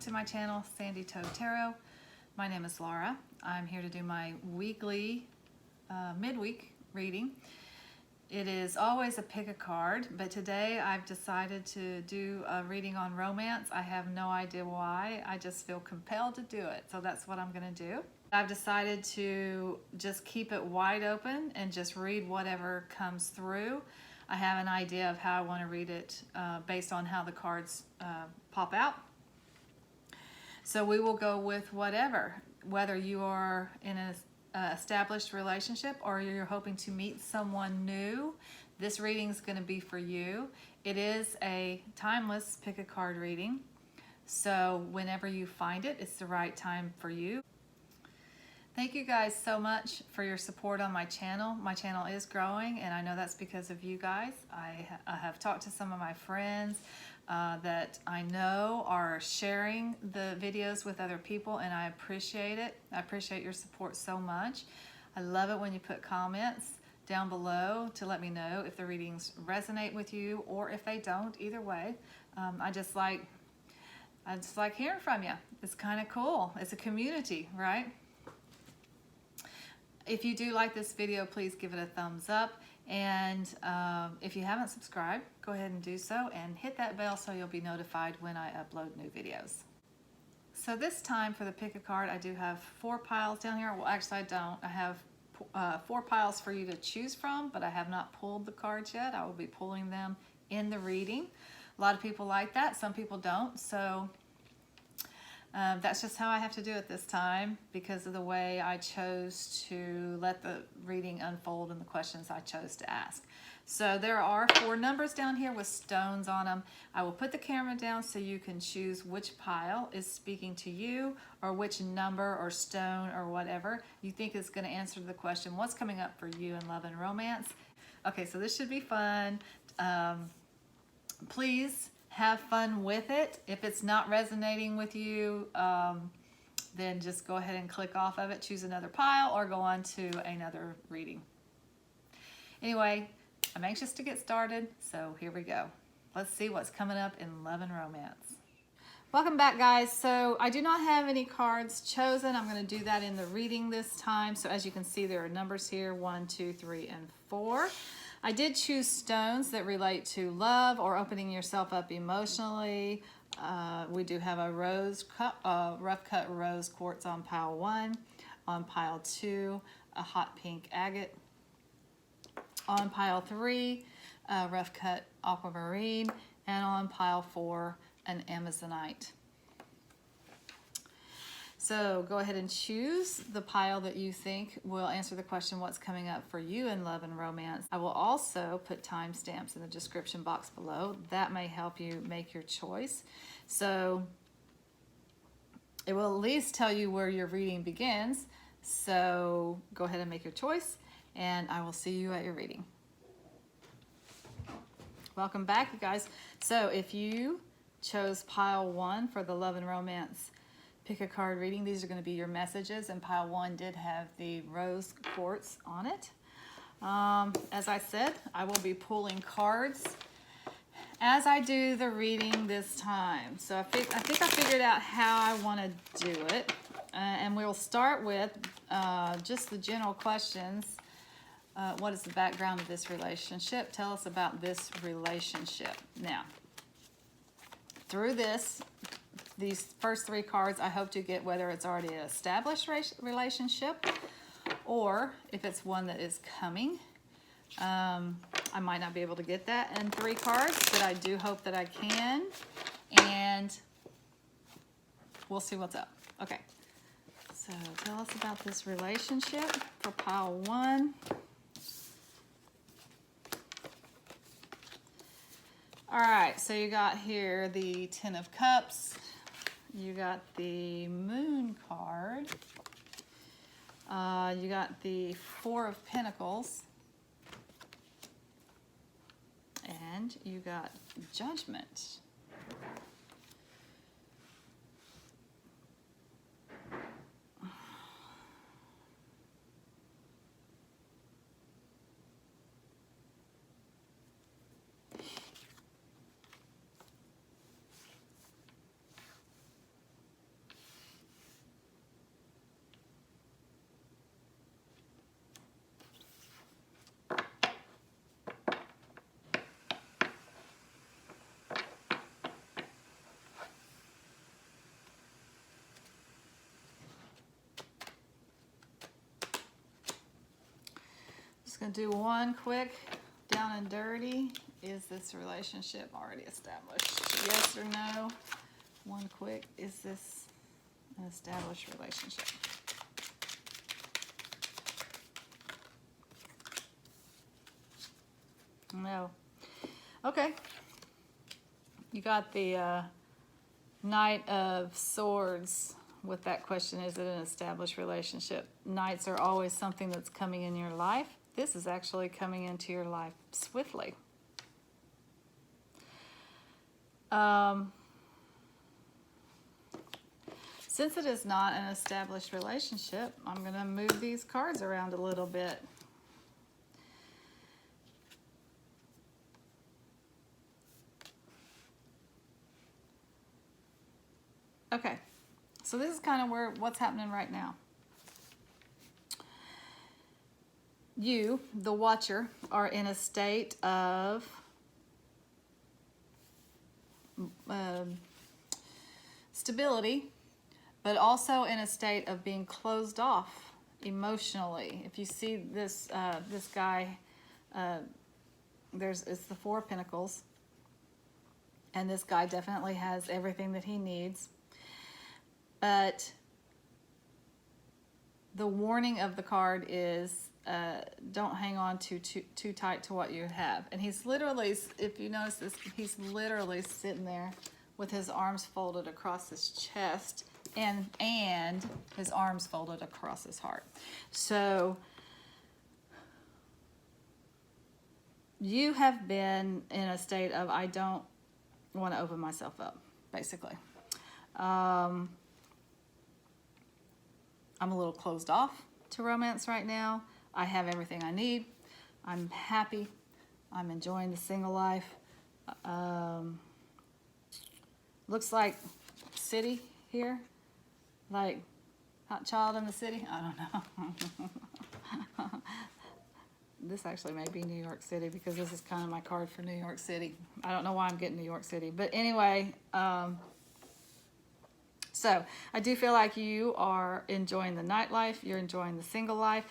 to my channel, Sandy Toe Tarot. My name is Laura. I'm here to do my weekly, midweek reading. It is always a pick a card, but today I've decided to do a reading on romance. I have no idea why. I just feel compelled to do it, so that's what I'm going to do. I've decided to just keep it wide open and just read whatever comes through. I have an idea of how I want to read it based on how the cards pop out. So we will go with whatever, whether you are in an established relationship or you're hoping to meet someone new. This reading is going to be for you. It is a timeless pick a card reading. So whenever you find it, it's the right time for you. Thank you guys so much for your support on my channel. My channel is growing, and I know that's because of you guys. I have talked to some of my friends that I know are sharing the videos with other people, and I appreciate it. I appreciate your support so much. I love it when you put comments down below to let me know if the readings resonate with you or if they don't. Either way, I just like hearing from you. It's kind of cool. It's a community, right? If you do like this video, please give it a thumbs up. And if you haven't subscribed, go ahead and do so and hit that bell so you'll be notified when I upload new videos. So this time for the pick a card, I do have 4 piles down here. Well, actually I don't. I have 4 piles for you to choose from, but I have not pulled the cards yet. I will be pulling them in the reading. A lot of people like that. Some people don't. So that's just how I have to do it this time because of the way I chose to let the reading unfold and the questions I chose to ask. So there are 4 numbers down here with stones on them. I will put the camera down so you can choose which pile is speaking to you or which number or stone or whatever you think is going to answer the question, what's coming up for you in love and romance? Okay, so this should be fun. Please have fun with it. If it's not resonating with you, then just go ahead and click off of it, choose another pile, or go on to another reading. Anyway, I'm anxious to get started, so here we go. Let's see what's coming up in love and romance. Welcome back, guys. So I do not have any cards chosen. I'm going to do that in the reading this time. So as you can see, there are numbers here, 1, 2, 3, and 4. I did choose stones that relate to love or opening yourself up emotionally. We do have a rough cut rose quartz on pile 1. On pile 2, a hot pink agate. On pile 3, a rough cut aquamarine. And on pile 4, an amazonite. So go ahead and choose the pile that you think will answer the question, what's coming up for you in love and romance. I will also put timestamps in the description box below. That may help you make your choice. So it will at least tell you where your reading begins. So go ahead and make your choice, and I will see you at your reading. Welcome back, you guys. So if you chose pile 1 for the love and romance pick a card reading, these are going to be your messages, and pile 1 did have the rose quartz on it. As I said, I will be pulling cards as I do the reading this time. So I think I figured out how I want to do it, and we'll start with just the general questions. What is the background of this relationship? Tell us about this relationship. Now, through these first 3 cards, I hope to get whether it's already an established relationship or if it's one that is coming. I might not be able to get that in 3 cards, but I do hope that I can. And we'll see what's up. Okay, so tell us about this relationship for pile 1. All right, so you got here the 10 of Cups. You got the Moon card. You got the 4 of Pentacles. And you got Judgment. going to do one quick down and dirty. Is this relationship already established? Yes or no? One quick. Is this an established relationship? No. Okay. You got the Knight of Swords with that question. Is it an established relationship? Knights are always something that's coming in your life. This is actually coming into your life swiftly. Since it is not an established relationship, I'm going to move these cards around a little bit. Okay, so this is kind of what's happening right now. You, the watcher, are in a state of stability, but also in a state of being closed off emotionally. If you see this this guy, it's the Four of Pentacles, and this guy definitely has everything that he needs. But the warning of the card is don't hang on too tight to what you have. And he's literally, if you notice this, he's literally sitting there with his arms folded across his chest and his arms folded across his heart. So you have been in a state of, I don't want to open myself up, basically. I'm a little closed off to romance right now. I have everything I need. I'm happy. I'm enjoying the single life. Looks like city here, like hot child in the city. I don't know. This actually may be New York City because this is kind of my card for New York City. I don't know why I'm getting New York City, but anyway, so I do feel like you are enjoying the nightlife. You're enjoying the single life.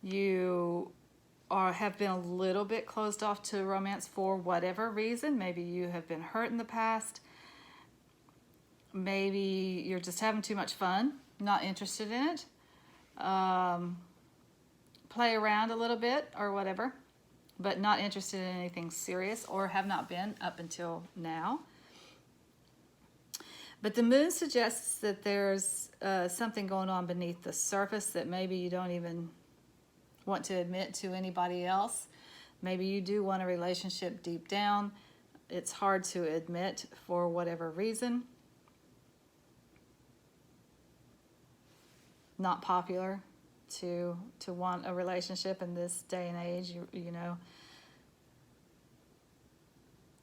You have been a little bit closed off to romance for whatever reason. Maybe you have been hurt in the past. Maybe you're just having too much fun, not interested in it. Play around a little bit or whatever, but not interested in anything serious, or have not been up until now. But the moon suggests that there's something going on beneath the surface that maybe you don't even want to admit to anybody else. Maybe you do want a relationship deep down. It's hard to admit for whatever reason. Not popular to want a relationship in this day and age, you know.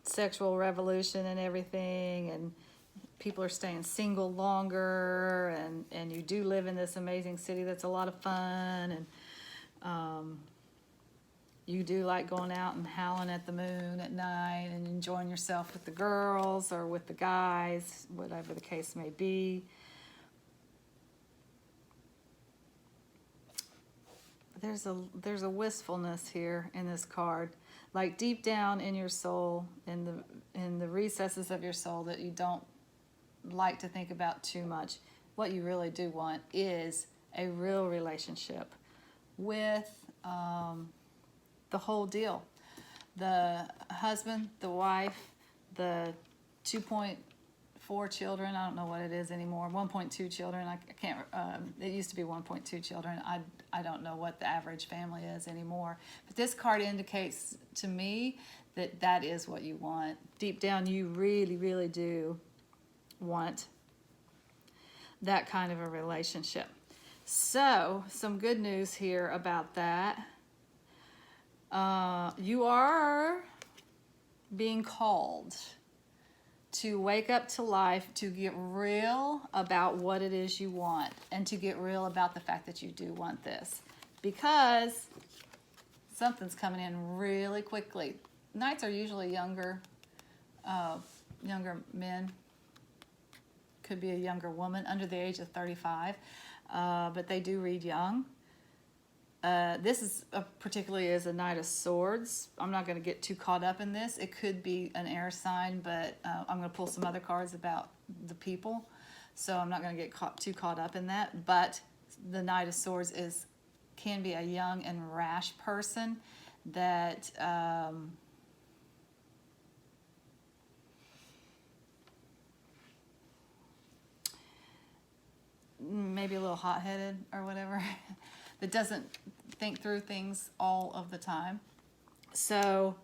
Sexual revolution and everything, and people are staying single longer, and you do live in this amazing city that's a lot of fun, and you do like going out and howling at the moon at night and enjoying yourself with the girls or with the guys, whatever the case may be. There's a wistfulness here in this card, like deep down in your soul, in the recesses of your soul that you don't like to think about too much. What you really do want is a real relationship with the whole deal. The husband, the wife, the 2.4 children. I don't know what it is anymore. 1.2 children. I can't. It used to be 1.2 children. I don't know what the average family is anymore. But this card indicates to me that that is what you want. Deep down, you really, really do want that kind of a relationship. So, some good news here about that. You are being called to wake up to life, to get real about what it is you want, and to get real about the fact that you do want this, because something's coming in really quickly. Knights are usually younger men. Could be a younger woman under the age of 35, but they do read young. This is particularly as a Knight of Swords. I'm not going to get too caught up in this. It could be an air sign, but I'm going to pull some other cards about the people. So I'm not going to get too caught up in that. But the Knight of Swords can be a young and rash person that maybe a little hot-headed or whatever, that doesn't think through things all of the time. So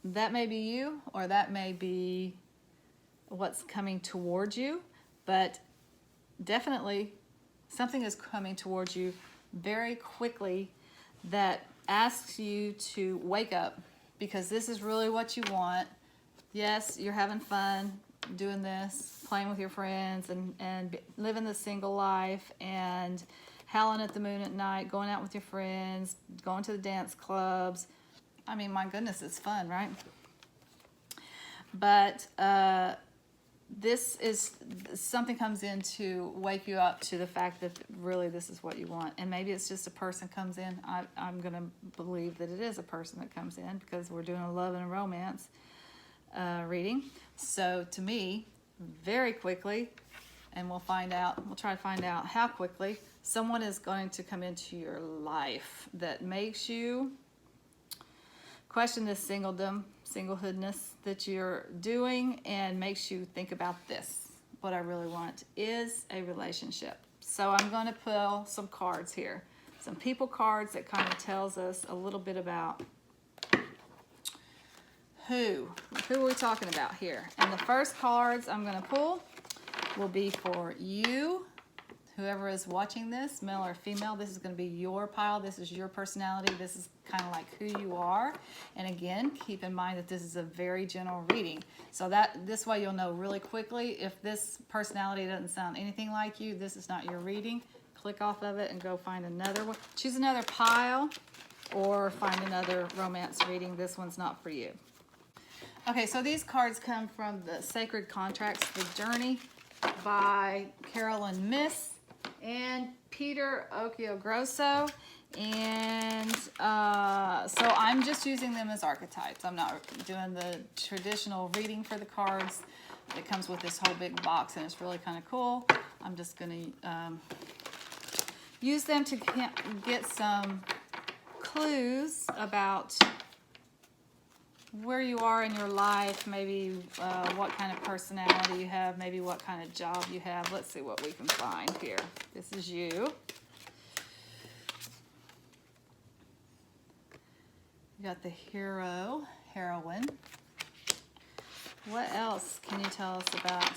that may be you, or that may be what's coming towards you, but definitely something is coming towards you very quickly that asks you to wake up, because this is really what you want. Yes, you're having fun doing this, playing with your friends, and living the single life, and howling at the moon at night, going out with your friends, going to the dance clubs. I mean, my goodness, it's fun, right? But this is something comes in to wake you up to the fact that really this is what you want. And maybe it's just a person comes in. I'm going to believe that it is a person that comes in, because we're doing a love and a romance reading. So to me, very quickly, and we'll try to find out how quickly, someone is going to come into your life that makes you question this singlehoodness that you're doing, and makes you think about this. What I really want is a relationship. So I'm going to pull some cards here, some people cards that kind of tells us a little bit about who are we talking about here. And the first cards I'm going to pull will be for you, whoever is watching this, male or female. This is going to be your pile. This is your personality. This is kind of like who you are. And again, keep in mind that this is a very general reading. So this way you'll know really quickly if this personality doesn't sound anything like you, this is not your reading. Click off of it and go find another one. Choose another pile or find another romance reading. This one's not for you. Okay, so these cards come from the Sacred Contracts, The Journey by Carolyn Miss and Peter Occhiogrosso. And so I'm just using them as archetypes. I'm not doing the traditional reading for the cards. It comes with this whole big box, and it's really kind of cool. I'm just going to use them to get some clues about where you are in your life, maybe what kind of personality you have, maybe what kind of job you have. Let's see what we can find here. This is you. You got the hero, heroine. What else can you tell us about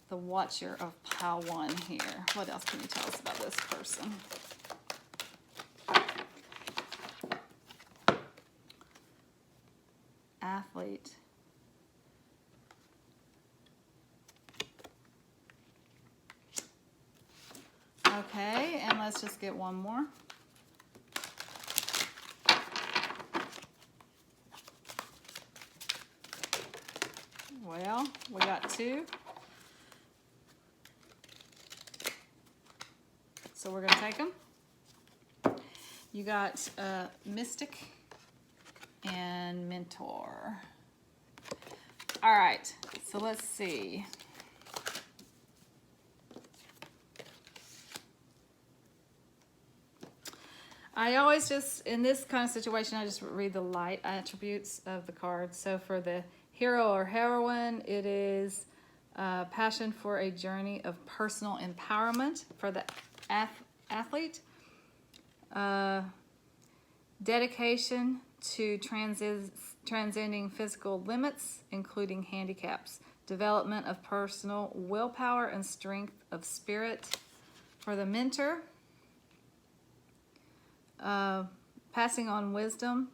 the Watcher of Pile 1 here? What else can you tell us about this person? Athlete. Okay, and let's just get one more. Well, we got two. So we're going to take them. You got Mystic and Mentor. All right, so let's see. I always just, in this kind of situation, I just read the light attributes of the cards. So for the hero or heroine, it is passion for a journey of personal empowerment. For the athlete, dedication to transcending physical limits, including handicaps. Development of personal willpower and strength of spirit. For the mentor, passing on wisdom.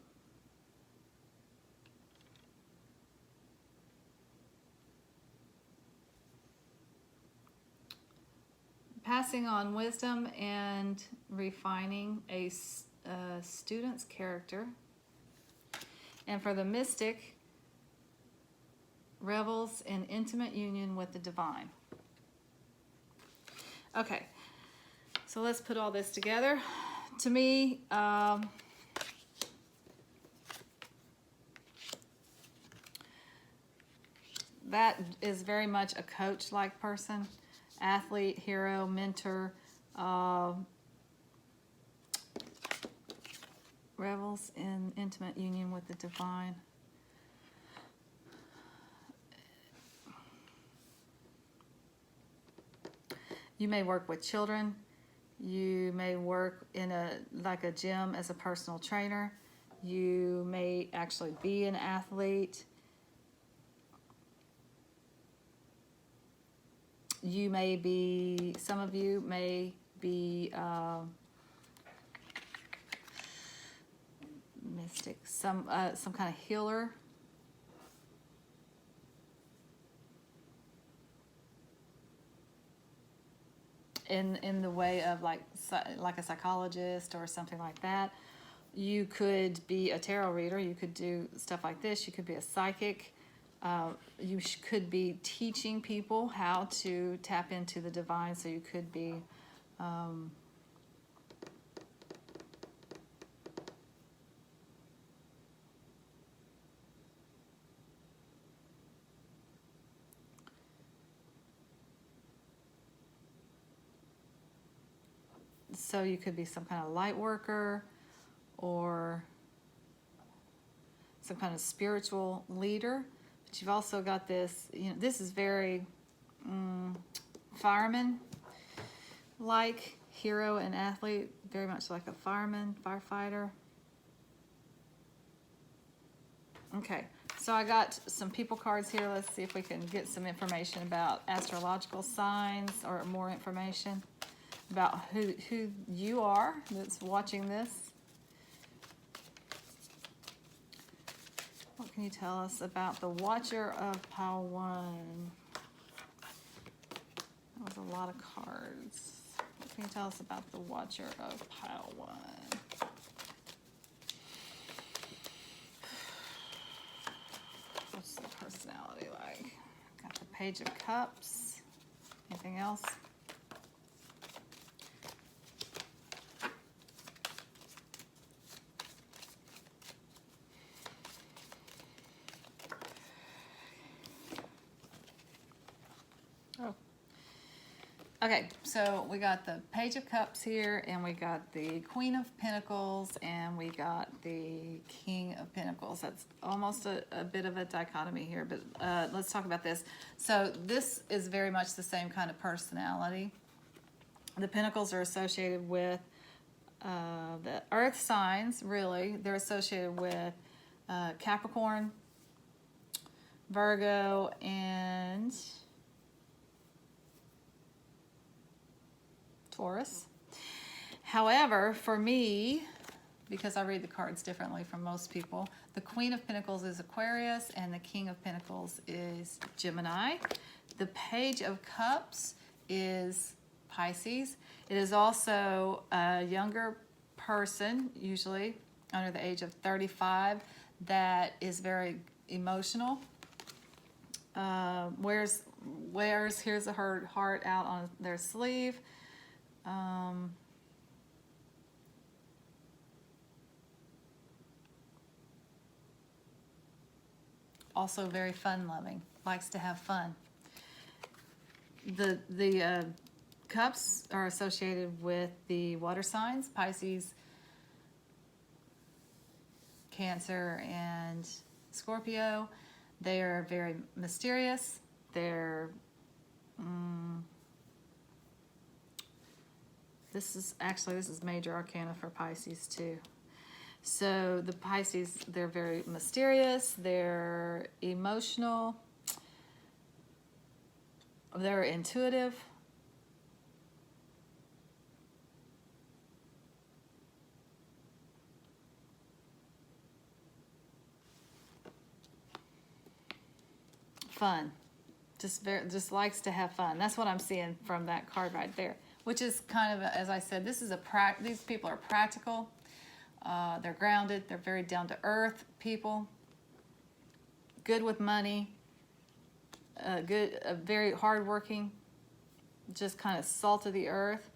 Passing on wisdom and refining a student's character. And for the mystic, revels in intimate union with the divine. Okay, so let's put all this together. To me, that is very much a coach-like person, athlete, hero, mentor, revels in intimate union with the divine. You may work with children. You may work in like a gym as a personal trainer. You may actually be an athlete. You may be, some of you may be mystic, some kind of healer. In the way of like a psychologist or something like that. You could be a tarot reader. You could do stuff like this. You could be a psychic. You could be teaching people how to tap into the divine. So you could be some kind of light worker or some kind of spiritual leader. But you've also got this, this is very fireman-like, hero and athlete, very much like a fireman, firefighter. Okay, so I got some people cards here. Let's see if we can get some information about astrological signs or more information about who you are that's watching this. What can you tell us about the Watcher of Pile 1? That was a lot of cards. What can you tell us about the Watcher of Pile 1? What's the personality like? Got the Page of Cups. Anything else? Okay, so we got the Page of Cups here, and we got the Queen of Pentacles, and we got the King of Pentacles. That's almost a bit of a dichotomy here, but let's talk about this. So this is very much the same kind of personality. The Pentacles are associated with the Earth signs, really. They're associated with Capricorn, Virgo, and Taurus. However, for me, because I read the cards differently from most people, the Queen of Pentacles is Aquarius and the King of Pentacles is Gemini. The Page of Cups is Pisces. It is also a younger person, usually under the age of 35, that is very emotional. Wears here's a heart out on their sleeve. Also very fun-loving, likes to have fun. The cups are associated with the water signs, Pisces, Cancer, and Scorpio. They are very mysterious. They're this is major arcana for Pisces too. So the Pisces, they're very mysterious, they're emotional, they're intuitive. Fun. Just likes to have fun. That's what I'm seeing from that card right there. Which is kind of, as I said, these people are practical. They're grounded. They're very down-to-earth people. Good with money. Very hardworking. just kind of salt of the earth,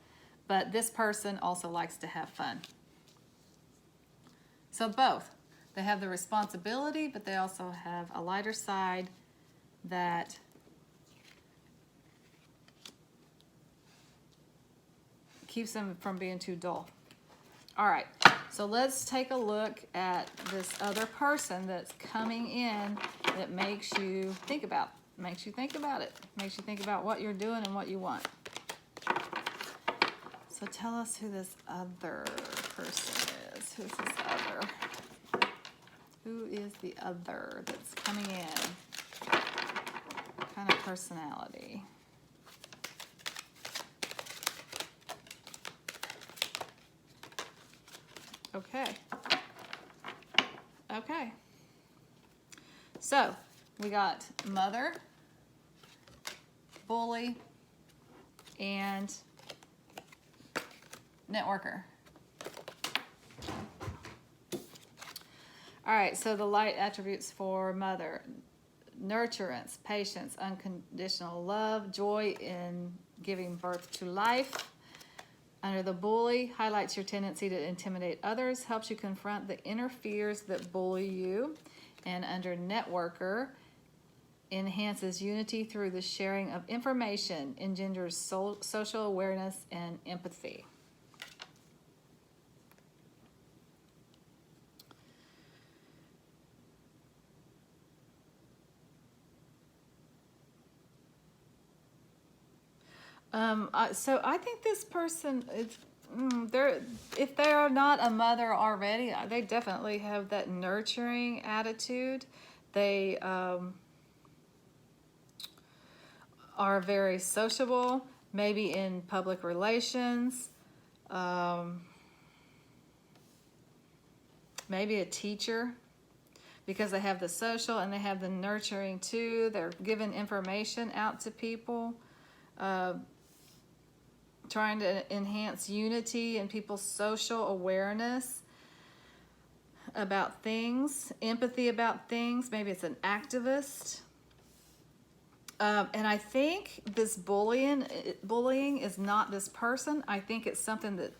but this person also likes to have fun. So both. They have the responsibility, but they also have a lighter side that keeps them from being too dull. All right, so let's take a look at this other person that's coming in that makes you think about it, makes you think about what you're doing and what you want. So tell us who this other person is. Who's this other? Who is the other that's coming in? What kind of personality? Okay. Okay. So we got mother, bully, and networker. All right, so the light attributes for mother: nurturance, patience, unconditional love, joy in giving birth to life. Under the bully, highlights your tendency to intimidate others, helps you confront the inner fears that bully you. And under networker, enhances unity through the sharing of information, engenders social awareness and empathy. So I think this person is, if they are not a mother already, they definitely have that nurturing attitude. They are very sociable, maybe in public relations, maybe a teacher, because they have the social and they have the nurturing too. They're giving information out to people. Trying to enhance unity and people's social awareness about things, empathy about things. Maybe it's an activist. And I think this bullying is not this person. I think it's something that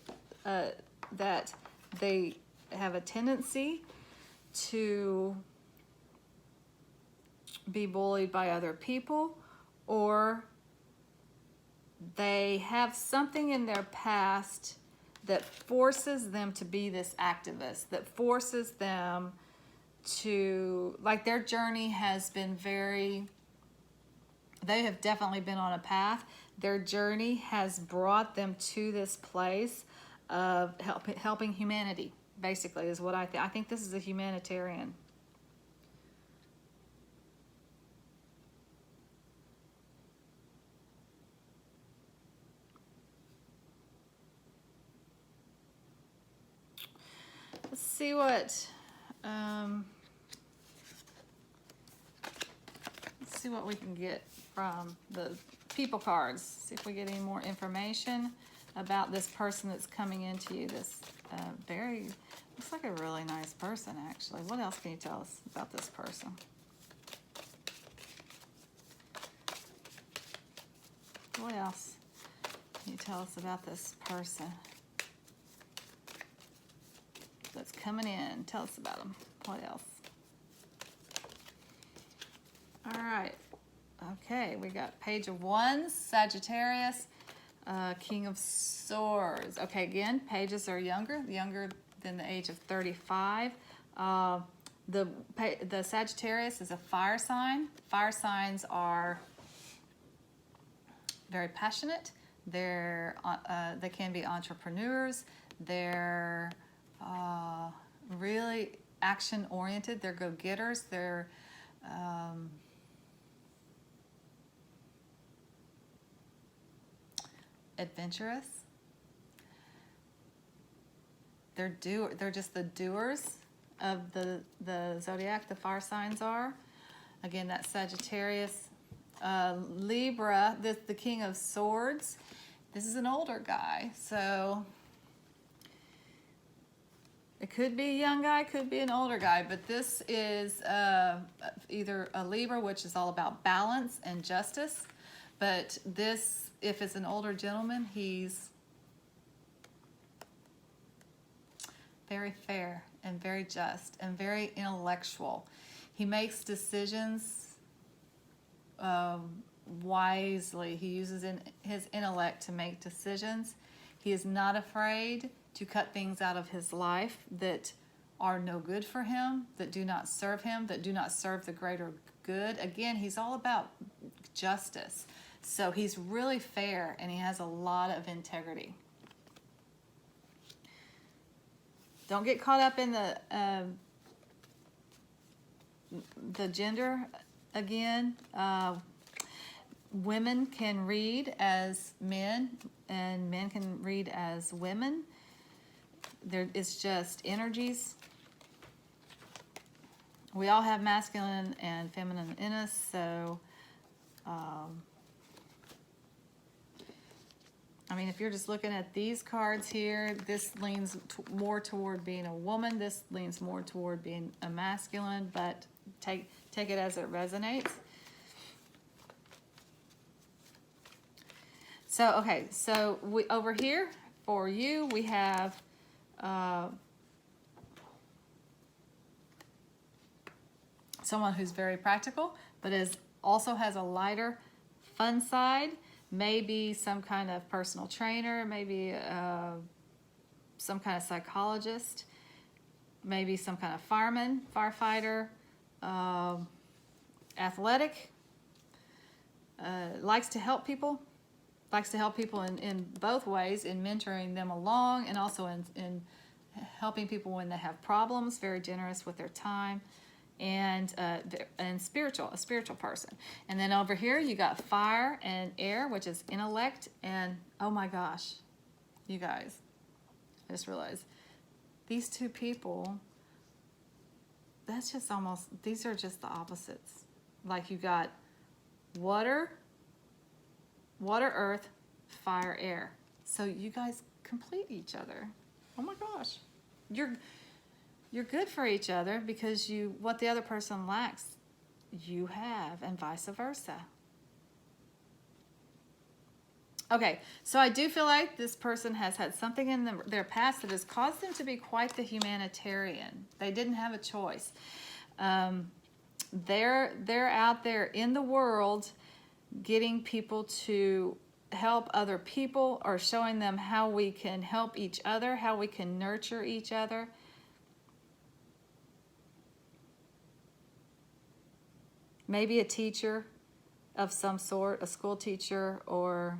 that they have a tendency to be bullied by other people, or they have something in their past that forces them to be this activist, that forces them to, like, their journey has been very, they have definitely been on a path. Their journey has brought them to this place of helping humanity, basically, is what I think. I think this is a humanitarian. Let's see what we can get from the people cards. See if we get any more information about this person that's coming into you. This looks like a really nice person, actually. What else can you tell us about this person? What else can you tell us about this person that's coming in? Tell us about them. What else? All right. Okay, we got Page of Wands, Sagittarius, King of Swords. Okay, again, pages are younger than the age of 35. The Sagittarius is a fire sign. Fire signs are very passionate. They can be entrepreneurs. They're really action-oriented. They're go-getters. They're adventurous. They're just the doers of the zodiac. The fire signs are. Again, that's Sagittarius. Libra, the King of Swords. This is an older guy, so it could be a young guy, could be an older guy, but this is either a Libra, which is all about balance and justice, but this if it's an older gentleman, he's very fair and very just and very intellectual. He makes decisions wisely. He uses his intellect to make decisions. He is not afraid to cut things out of his life that are no good for him, that do not serve him, that do not serve the greater good. Again, he's all about justice. So he's really fair, and he has a lot of integrity. Don't get caught up in the gender again. Women can read as men, and men can read as women. It's just energies. We all have masculine and feminine in us, so I mean, if you're just looking at these cards here, this leans more toward being a woman. This leans more toward being a masculine, but take it as it resonates. So, okay, so over here for you, we have someone who's very practical, but also has a lighter, fun side. Maybe some kind of personal trainer, maybe some kind of psychologist, maybe some kind of fireman, firefighter, athletic, likes to help people in both ways, in mentoring them along and also in helping people when they have problems, very generous with their time. And a spiritual person. And then over here you got fire and air, which is intellect. And oh my gosh, you guys, I just realized these two people, that's just almost, these are just the opposites. Like you got water, earth, fire, air. So you guys complete each other. Oh my gosh, you're good for each other because what the other person lacks, you have, and vice versa. Okay, so I do feel like this person has had something in their past that has caused them to be quite the humanitarian. They didn't have a choice. They're out there in the world getting people to help other people, or showing them how we can help each other, how we can nurture each other. Maybe a teacher of some sort, a school teacher, or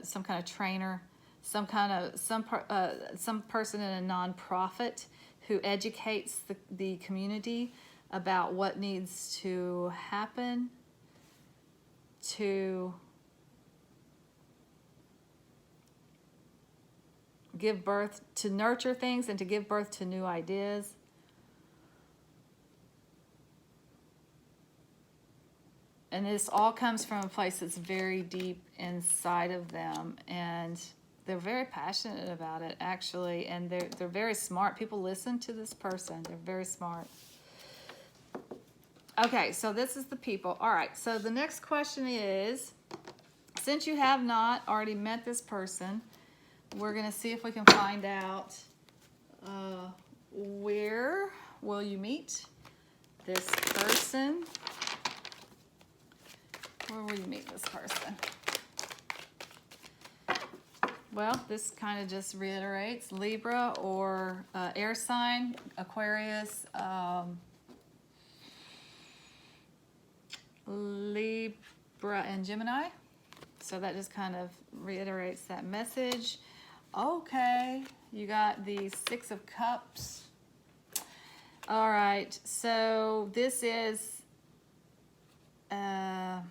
some kind of trainer, some person in a nonprofit who educates the community about what needs to happen to give birth, to nurture things and to give birth to new ideas. And this all comes from a place that's very deep inside of them, and they're very passionate about it, actually, and they're very smart. People listen to this person. They're very smart. Okay, so this is the people. All right, so the next question is, since you have not already met this person, we're going to see if we can find out where will you meet this person. Where will you meet this person? Well, this kind of just reiterates Libra or air sign, Aquarius, Libra and Gemini. So that just kind of reiterates that message. Okay, you got the Six of Cups. All right, so this is, I'm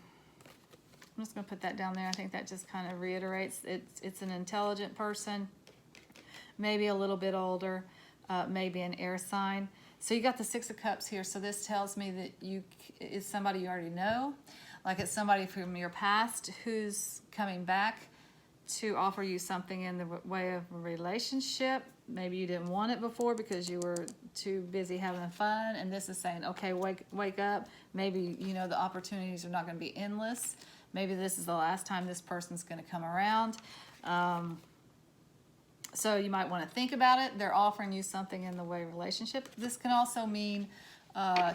just going to put that down there. I think that just kind of reiterates it's an intelligent person, maybe a little bit older, maybe an air sign. So you got the Six of Cups here. So this tells me that it's somebody you already know, like it's somebody from your past who's coming back to offer you something in the way of a relationship. Maybe you didn't want it before because you were too busy having fun, and this is saying, okay, wake up. Maybe, you know, the opportunities are not going to be endless. Maybe this is the last time this person's going to come around. So you might want to think about it. They're offering you something in the way of relationship. This can also mean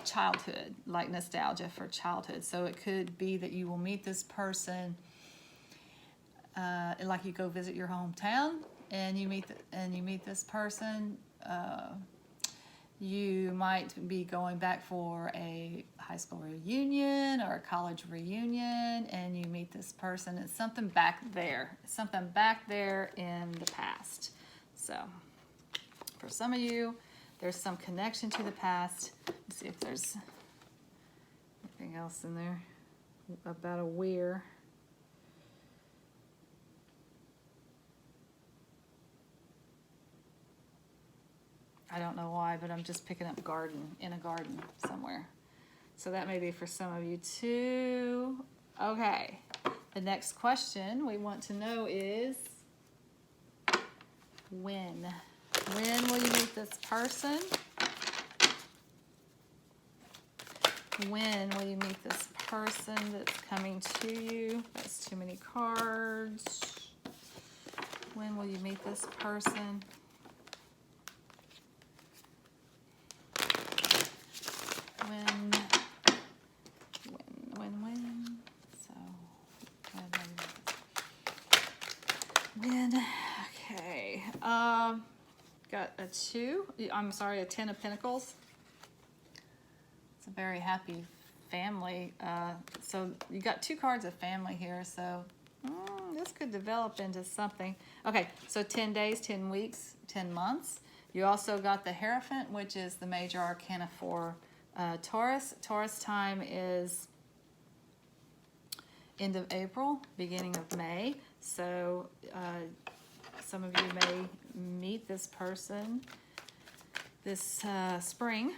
childhood, like nostalgia for childhood. So it could be that you will meet this person, like you go visit your hometown, and you meet this person. You might be going back for a high school reunion or a college reunion, and you meet this person. It's something back there. It's something back there in the past. So for some of you, there's some connection to the past. Let's see if there's anything else in there about a weir. I don't know why, but I'm just picking up garden, in a garden somewhere. So that may be for some of you too. Okay, the next question we want to know is when? When will you meet this person? When will you meet this person that's coming to you? That's too many cards. When will you meet this person? So, when, okay. Got a 2, a 10 of Pentacles. It's a very happy family. So you got 2 cards of family here, so this could develop into something. Okay, so 10 days, 10 weeks, 10 months. You also got the Hierophant, which is the major arcana for Taurus. Taurus time is end of April, beginning of May. So some of you may meet this person this spring.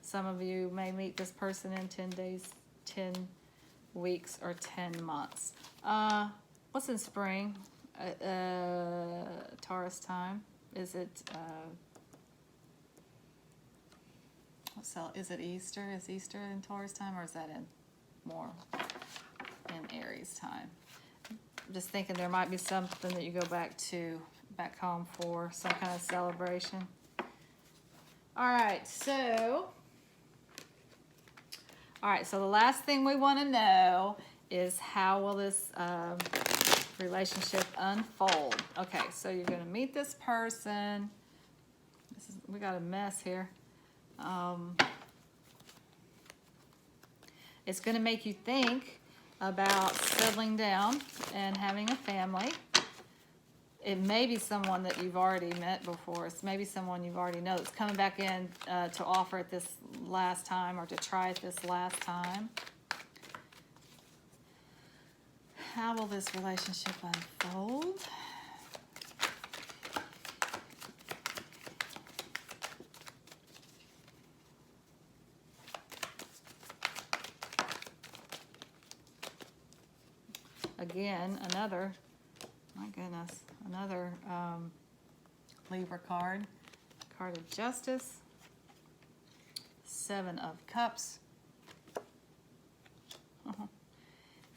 Some of you may meet this person in 10 days, 10 weeks, or 10 months. What's in spring? Taurus time. Is it is it Easter? Is Easter in Taurus time, or is that in more in Aries time? I'm just thinking there might be something that you go back home for, some kind of celebration. All right, so the last thing we want to know is how will this relationship unfold. Okay, so you're going to meet this person. We got a mess here. It's going to make you think about settling down and having a family. It may be someone that you've already met before. It's maybe someone you've already know that's coming back in to offer it this last time, or to try it this last time. How will this relationship unfold? Again, another Libra card of Justice, 7 of Cups,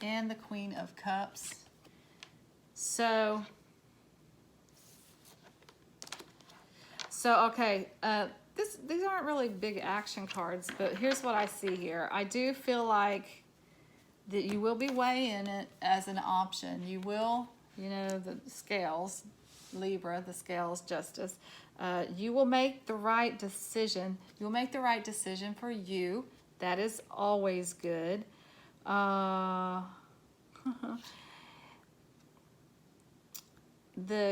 and the Queen of Cups. So okay, these aren't really big action cards, but here's what I see here. I do feel like that you will be weighing it as an option. You will, the scales, Libra, the scales, Justice. You will make the right decision. You'll make the right decision for you. That is always good. The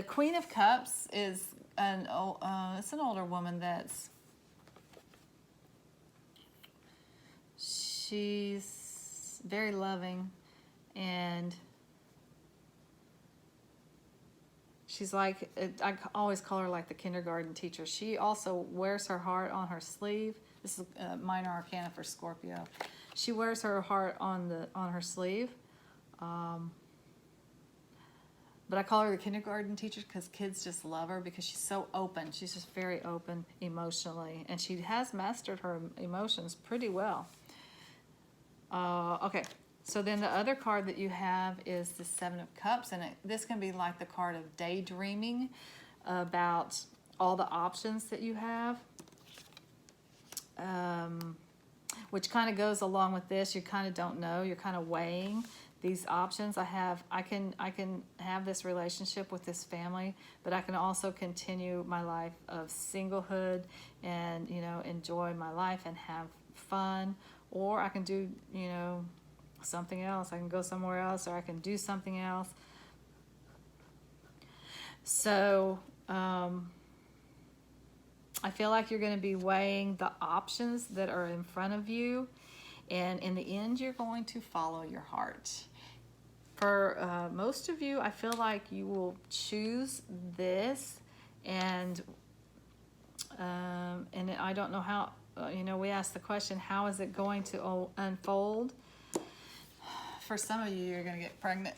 Queen of Cups is it's an older woman she's very loving, and she's like, I always call her like the kindergarten teacher. She also wears her heart on her sleeve. This is minor arcana for Scorpio. She wears her heart on her sleeve. But I call her the kindergarten teacher because kids just love her because she's so open. She's just very open emotionally. And she has mastered her emotions pretty well. Okay, so then the other card that you have is the Seven of Cups. And this can be like the card of daydreaming about all the options that you have. Which kind of goes along with this. You kind of don't know. You're kind of weighing these options. I can have this relationship with this family, but I can also continue my life of singlehood and, you know, enjoy my life and have fun, or I can do, you know, something else. I can go somewhere else, or I can do something else. So I feel like you're going to be weighing the options that are in front of you, and in the end, you're going to follow your heart. For most of you, I feel like you will choose this, and I don't know how, you know, we asked the question, how is it going to unfold? For some of you, you're going to get pregnant.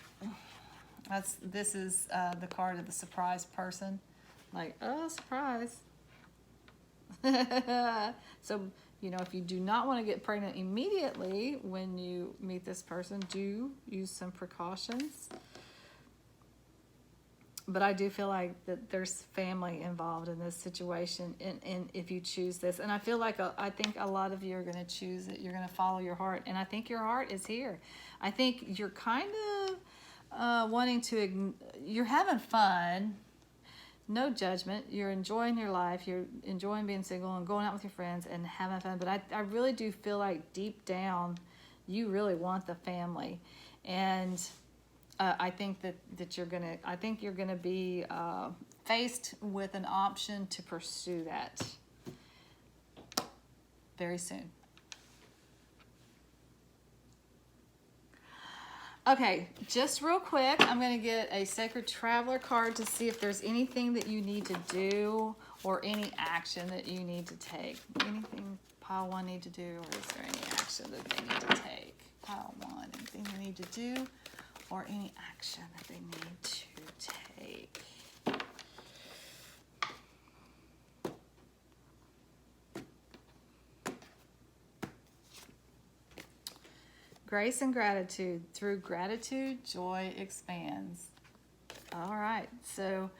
This is the card of the surprise person. Like, oh, surprise. So, you know, if you do not want to get pregnant immediately when you meet this person, do use some precautions. But I do feel like that there's family involved in this situation, and if you choose this. And I feel like I think a lot of you are going to choose it. You're going to follow your heart. And I think your heart is here. I think you're kind of wanting to, you're having fun. No judgment. You're enjoying your life. You're enjoying being single and going out with your friends and having fun. But I really do feel like deep down, you really want the family. And I think that you're gonna be faced with an option to pursue that very soon. Okay, just real quick, I'm going to get a Sacred Traveler card to see if there's anything that you need to do or any action that you need to take. Anything pile one need to do, or is there any action that they need to take? Pile one, anything they need to do or any action that they need to take. Grace and gratitude. Through gratitude, joy expands. All right. So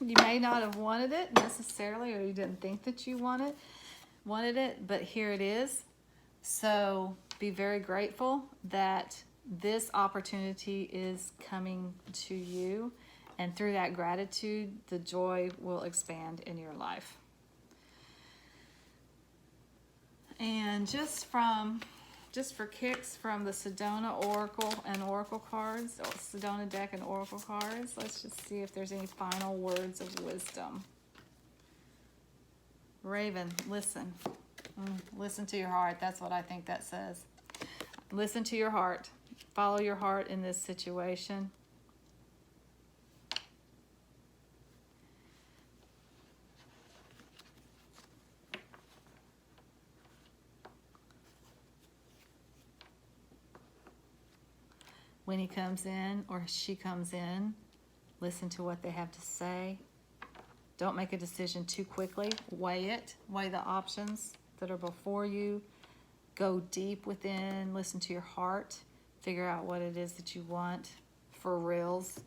you may not have wanted it necessarily, or you didn't think that you wanted it, but here it is. So be very grateful that this opportunity is coming to you, and through that gratitude, the joy will expand in your life. And just for kicks from the Sedona Oracle and Oracle cards, or Sedona deck and Oracle cards, let's just see if there's any final words of wisdom. Raven, listen. Listen to your heart. That's what I think that says. Listen to your heart. Follow your heart in this situation. When he comes in or she comes in, listen to what they have to say. Don't make a decision too quickly. Weigh it. Weigh the options that are before you. Go deep within. Listen to your heart. Figure out what it is that you want for reals.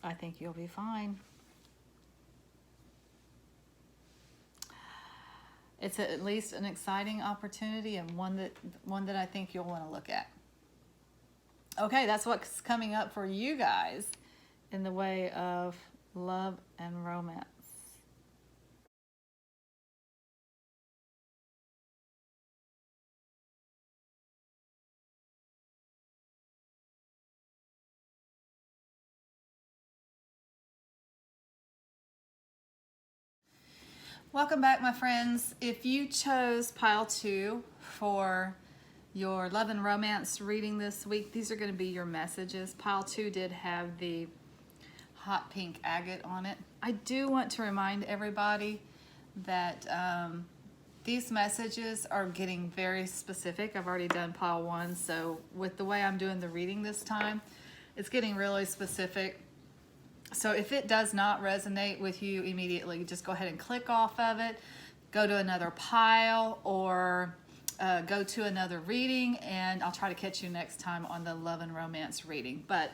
I think you'll be fine. It's at least an exciting opportunity, and one that I think you'll want to look at. Okay, that's what's coming up for you guys in the way of love and romance. Welcome back, my friends. If you chose pile 2 for your love and romance reading this week, these are going to be your messages. Pile 2 did have the hot pink agate on it. I do want to remind everybody that these messages are getting very specific. I've already done pile 1, so with the way I'm doing the reading this time, it's getting really specific. So if it does not resonate with you immediately, just go ahead and click off of it, go to another pile, or go to another reading, and I'll try to catch you next time on the love and romance reading. But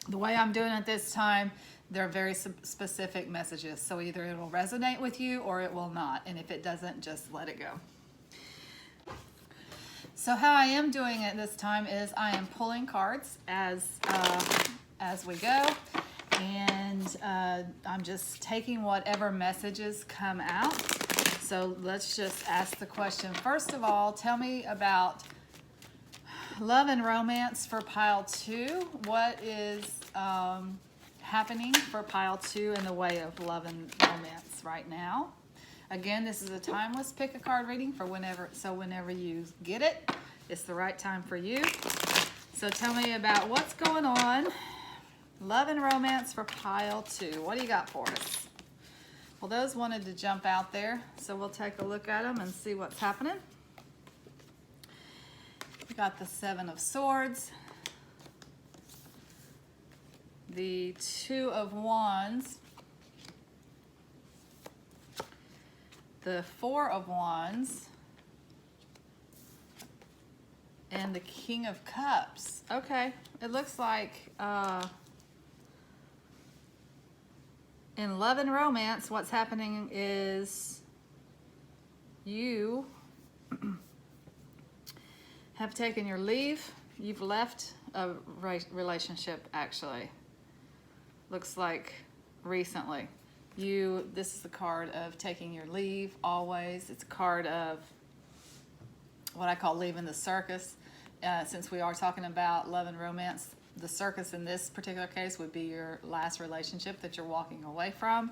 the way I'm doing it this time, they're very specific messages. So either it will resonate with you or it will not. And if it doesn't, just let it go. So how I am doing it this time is I am pulling cards as we go. And I'm just taking whatever messages come out. So let's just ask the question. First of all, tell me about love and romance for pile 2. What is happening for pile 2 in the way of love and romance right now? Again, this is a timeless pick a card reading for whenever you get it, it's the right time for you. So tell me about what's going on. Love and romance for pile 2. What do you got for us? Well, those wanted to jump out there, so we'll take a look at them and see what's happening. We got the 7 of Swords, the 2 of Wands, the 4 of Wands, and the King of Cups. Okay, it looks like in love and romance, what's happening is you have taken your leave. You've left a relationship, actually. Looks like recently. This is the card of taking your leave, always. It's a card of what I call leaving the circus. Since we are talking about love and romance, the circus in this particular case would be your last relationship that you're walking away from.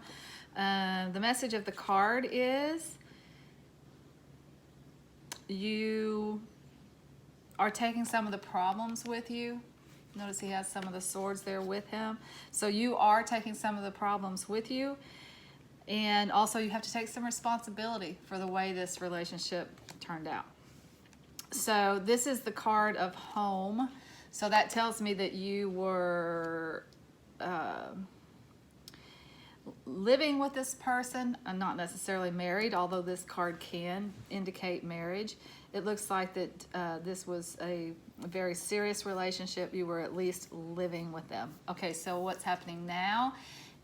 The message of the card is you are taking some of the problems with you. Notice he has some of the swords there with him. So you are taking some of the problems with you. And also you have to take some responsibility for the way this relationship turned out. So this is the card of home. So that tells me that you were living with this person and not necessarily married, although this card can indicate marriage. It looks like that this was a very serious relationship. You were at least living with them. Okay, so what's happening now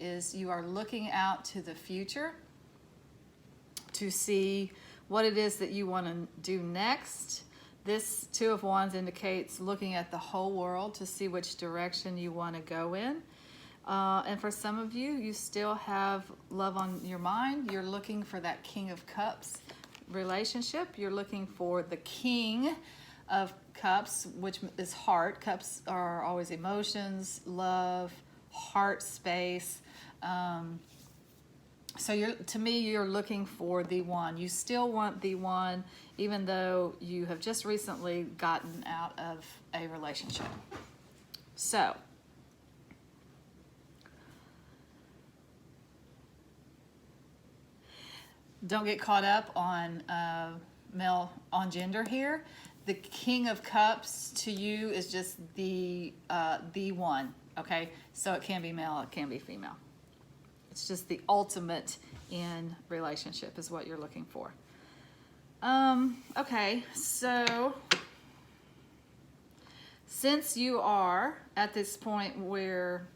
is you are looking out to the future to see what it is that you want to do next. This 2 of Wands indicates looking at the whole world to see which direction you want to go in. And for some of you, you still have love on your mind. You're looking for that King of Cups relationship. You're looking for the King of Cups, which is heart. Cups are always emotions, love, heart space. So to me, you're looking for the one. You still want the one, even though you have just recently gotten out of a relationship. So don't get caught up on gender here. The King of Cups to you is just the one. Okay, so it can be male, it can be female. It's just the ultimate in relationship is what you're looking for. Okay, so since you are at this point where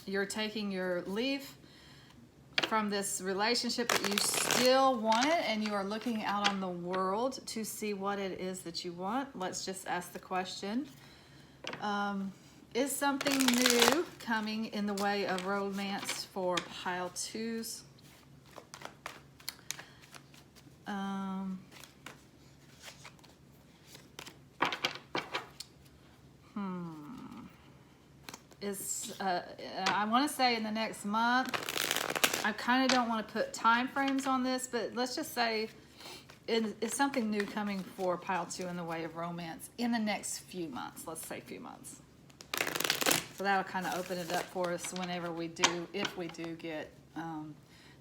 you're taking your leave from this relationship, but you still want it and you are looking out on the world to see what it is that you want, let's just ask the question. Is something new coming in the way of romance for pile 2s? I want to say in the next month. I kind of don't want to put time frames on this, but let's just say is something new coming for pile 2 in the way of romance in the next few months. Let's say few months. So that'll kind of open it up for us whenever we do, if we do get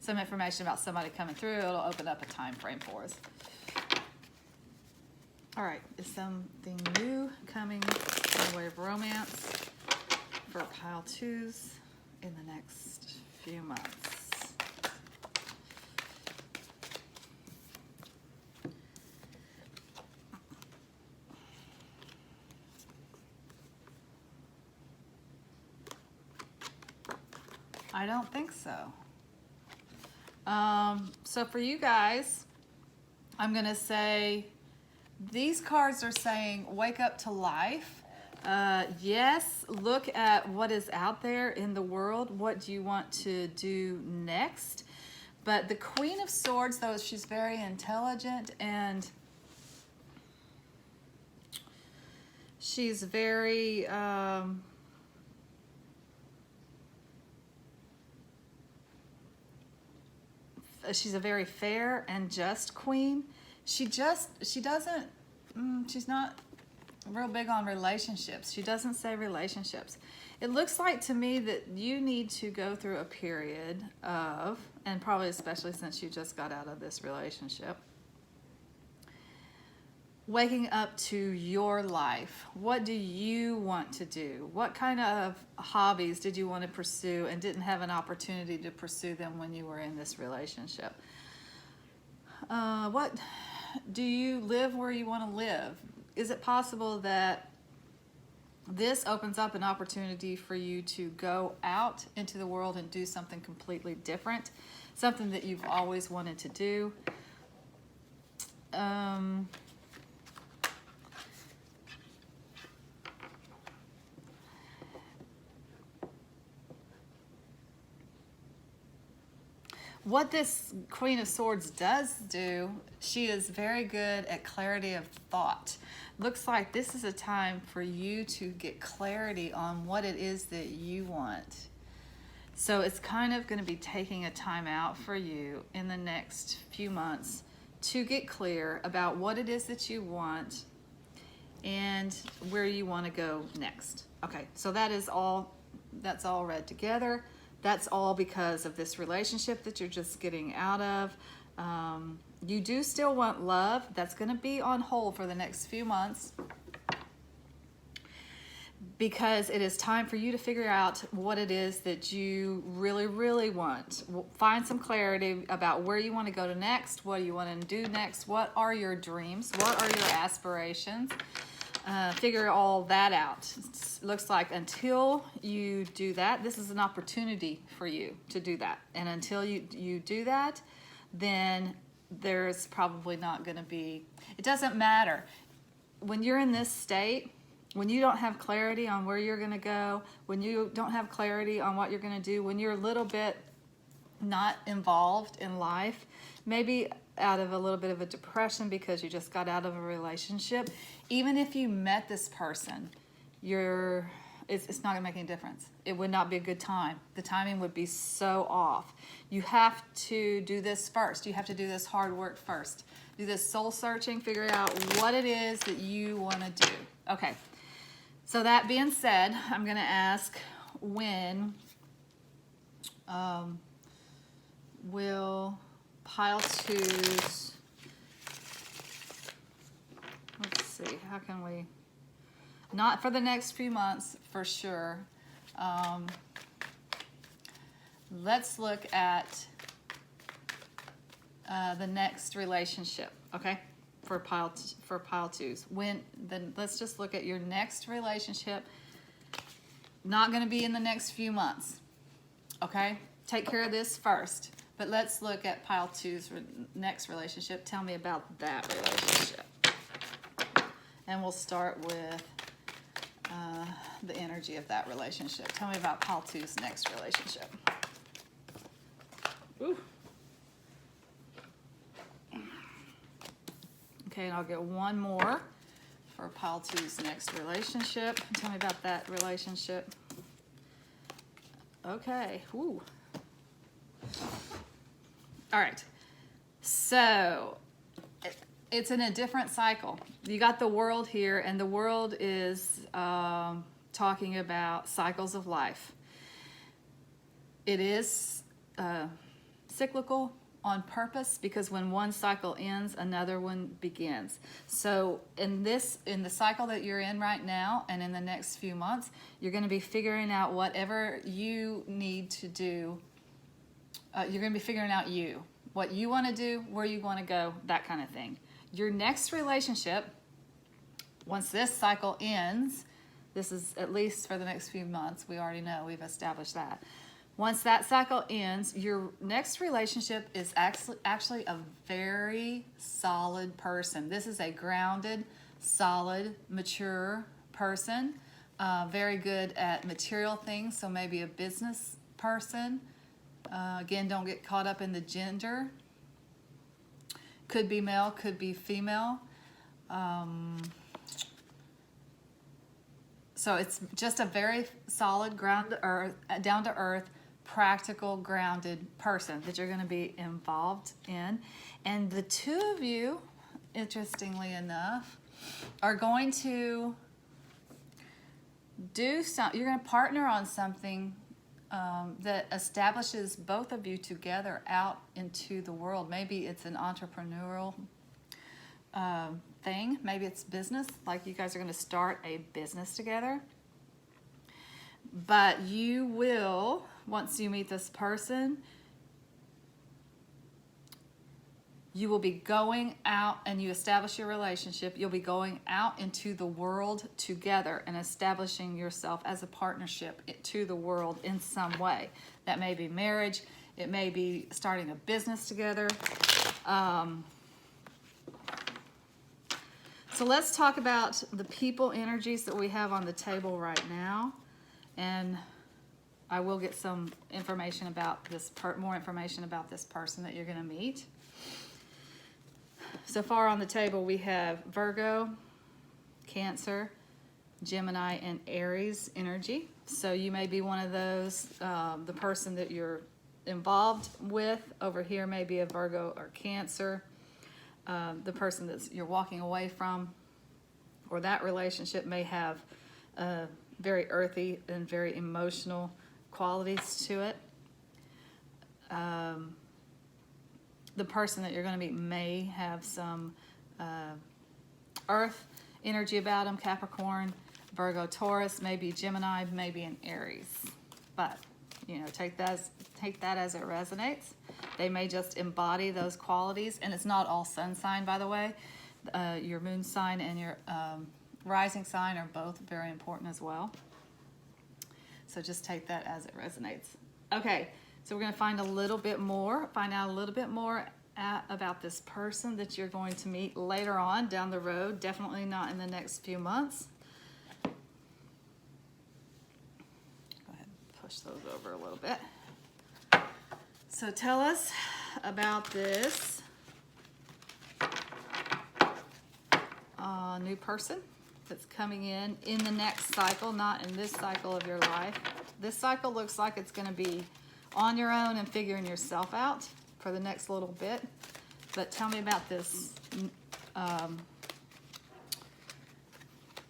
some information about somebody coming through, it'll open up a time frame for us. All right, is something new coming in the way of romance for pile twos in the next few months? I don't think so. So for you guys, I'm gonna say these cards are saying wake up to life. Yes, look at what is out there in the world. What do you want to do next? But the Queen of Swords, though, she's very intelligent and she's very she's a very fair and just queen. She's not real big on relationships. She doesn't say relationships. It looks like to me that you need to go through a period of, and probably especially since you just got out of this relationship, waking up to your life. What do you want to do? What kind of hobbies did you want to pursue and didn't have an opportunity to pursue them when you were in this relationship? What do you live where you want to live? Is it possible that this opens up an opportunity for you to go out into the world and do something completely different, something that you've always wanted to do? What this Queen of Swords does do, she is very good at clarity of thought. Looks like this is a time for you to get clarity on what it is that you want. So it's kind of going to be taking a time out for you in the next few months to get clear about what it is that you want and where you want to go next. Okay, so that's all read together. That's all because of this relationship that you're just getting out of. You do still want love. That's going to be on hold for the next few months because it is time for you to figure out what it is that you really, really want. Find some clarity about where you want to go to next, what you want to do next, what are your dreams, what are your aspirations. Figure all that out. Looks like until you do that, this is an opportunity for you to do that. And until you do that, then there's probably not going to be, it doesn't matter. When you're in this state, when you don't have clarity on where you're going to go, when you don't have clarity on what you're going to do, when you're a little bit not involved in life, maybe out of a little bit of a depression because you just got out of a relationship, even if you met this person, it's not gonna make any difference. It would not be a good time. The timing would be so off. You have to do this first. You have to do this hard work first. Do this soul searching, figure out what it is that you wanna do. Okay, so that being said, I'm gonna ask when will pile twos, let's see, how can we, not for the next few months for sure. Let's look at the next relationship, okay, for pile twos. Then let's just look at your next relationship, not going to be in the next few months, okay? Take care of this first. But let's look at pile two's next relationship. Tell me about that relationship. And we'll start with the energy of that relationship. Tell me about pile two's next relationship. Ooh. Okay, and I'll get one more for pile two's next relationship. Tell me about that relationship. Okay, woo. All right, so it's in a different cycle. You got the world here, and the world is talking about cycles of life. It is cyclical on purpose, because when one cycle ends, another one begins. So in the cycle that you're in right now, and in the next few months, you're going to be figuring out whatever you need to do. You're going to be figuring out what you want to do, where you want to go, that kind of thing. Your next relationship, once this cycle ends, this is at least for the next few months, we already know, we've established that. Once that cycle ends, your next relationship is actually a very solid person. This is a grounded, solid, mature person, very good at material things, so maybe a business person. Again, don't get caught up in the gender. Could be male, could be female. So it's just a very solid, down to earth, practical, grounded person that you're going to be involved in. And the two of you, interestingly enough, are going to you're going to partner on something that establishes both of you together out into the world. Maybe it's an entrepreneurial thing. Maybe it's business, like you guys are going to start a business together. But you will, once you meet this person, you will be going out and you establish your relationship. You'll be going out into the world together and establishing yourself as a partnership to the world in some way. That may be marriage. It may be starting a business together. So let's talk about the people energies that we have on the table right now. And I will get some information about this more information about this person that you're going to meet. So far on the table we have Virgo, Cancer, Gemini, and Aries energy. So you may be one of those, the person that you're involved with over here may be a Virgo or Cancer. The person that you're walking away from, or that relationship, may have very earthy and very emotional qualities to it. The person that you're going to meet may have some earth energy about them, Capricorn, Virgo, Taurus, maybe Gemini, maybe an Aries. But, take that as it resonates. They may just embody those qualities, and it's not all sun sign, by the way. Your moon sign and your rising sign are both very important as well. So just take that as it resonates. Okay, so we're going to find out a little bit more about this person that you're going to meet later on down the road. Definitely not in the next few months. Go ahead and push those over a little bit. So tell us about this new person that's coming in the next cycle, not in this cycle of your life. This cycle looks like it's going to be on your own and figuring yourself out for the next little bit. But tell me about this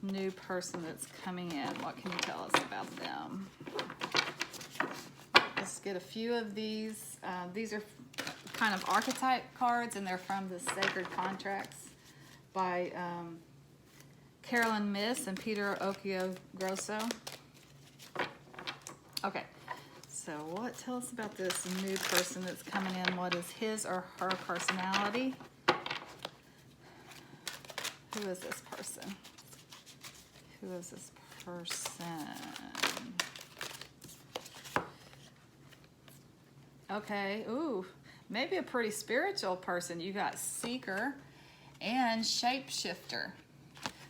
new person that's coming in. What can you tell us about them? Let's get a few of these. These are kind of archetype cards, and they're from the Sacred Contracts by Carolyn Miss and Peter Occhio-Grosso. Okay, so tell us about this new person that's coming in. What is his or her personality? Who is this person? Who is this person? Okay, ooh, maybe a pretty spiritual person. You got Seeker and Shapeshifter.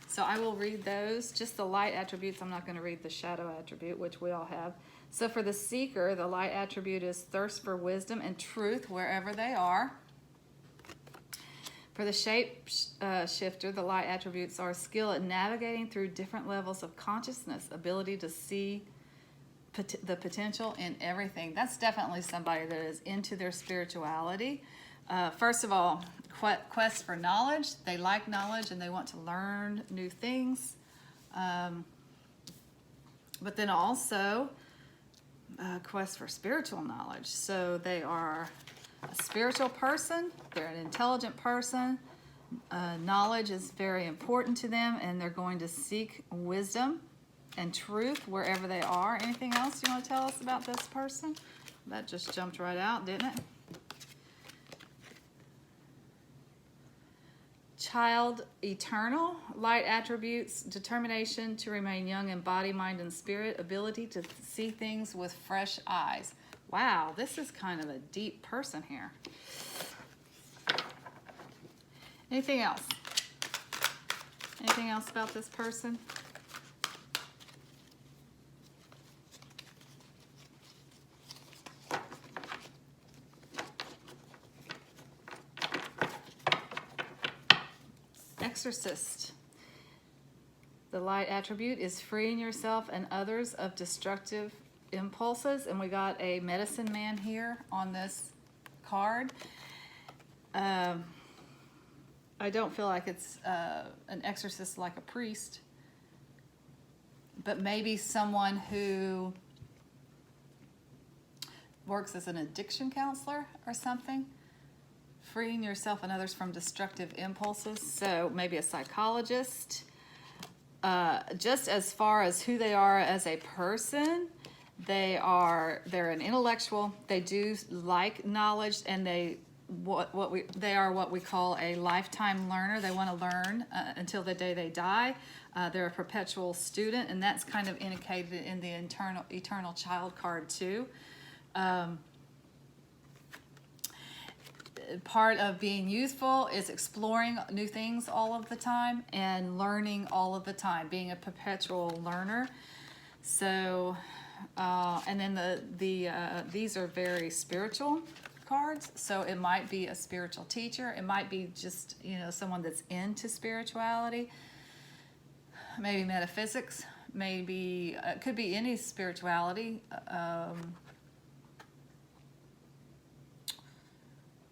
So I will read those, just the light attributes. I'm not going to read the shadow attribute, which we all have. So for the Seeker, the light attribute is thirst for wisdom and truth wherever they are. For the Shapeshifter, the light attributes are skill at navigating through different levels of consciousness, ability to see the potential in everything. That's definitely somebody that is into their spirituality. First of all, quest for knowledge. They like knowledge and they want to learn new things. But then also quest for spiritual knowledge. So they are a spiritual person, they're an intelligent person, knowledge is very important to them, and they're going to seek wisdom and truth wherever they are. Anything else you want to tell us about this person? That just jumped right out, didn't it? Child eternal, light attributes, determination to remain young in body, mind, and spirit, ability to see things with fresh eyes. Wow, this is kind of a deep person here. Anything else? Anything else about this person? Exorcist. The light attribute is freeing yourself and others of destructive impulses, and we got a medicine man here on this card. I don't feel like it's an exorcist like a priest, but maybe someone who works as an addiction counselor or something. Freeing yourself and others from destructive impulses. So maybe a psychologist. Just as far as who they are as a person, they're an intellectual. They do like knowledge, and they are what we call a lifetime learner. They want to learn until the day they die. They're a perpetual student, and that's kind of indicated in the eternal child card too. Part of being youthful is exploring new things all of the time and learning all of the time, being a perpetual learner. So, and then these are very spiritual cards. So it might be a spiritual teacher. It might be just, someone that's into spirituality, maybe metaphysics, maybe it could be any spirituality.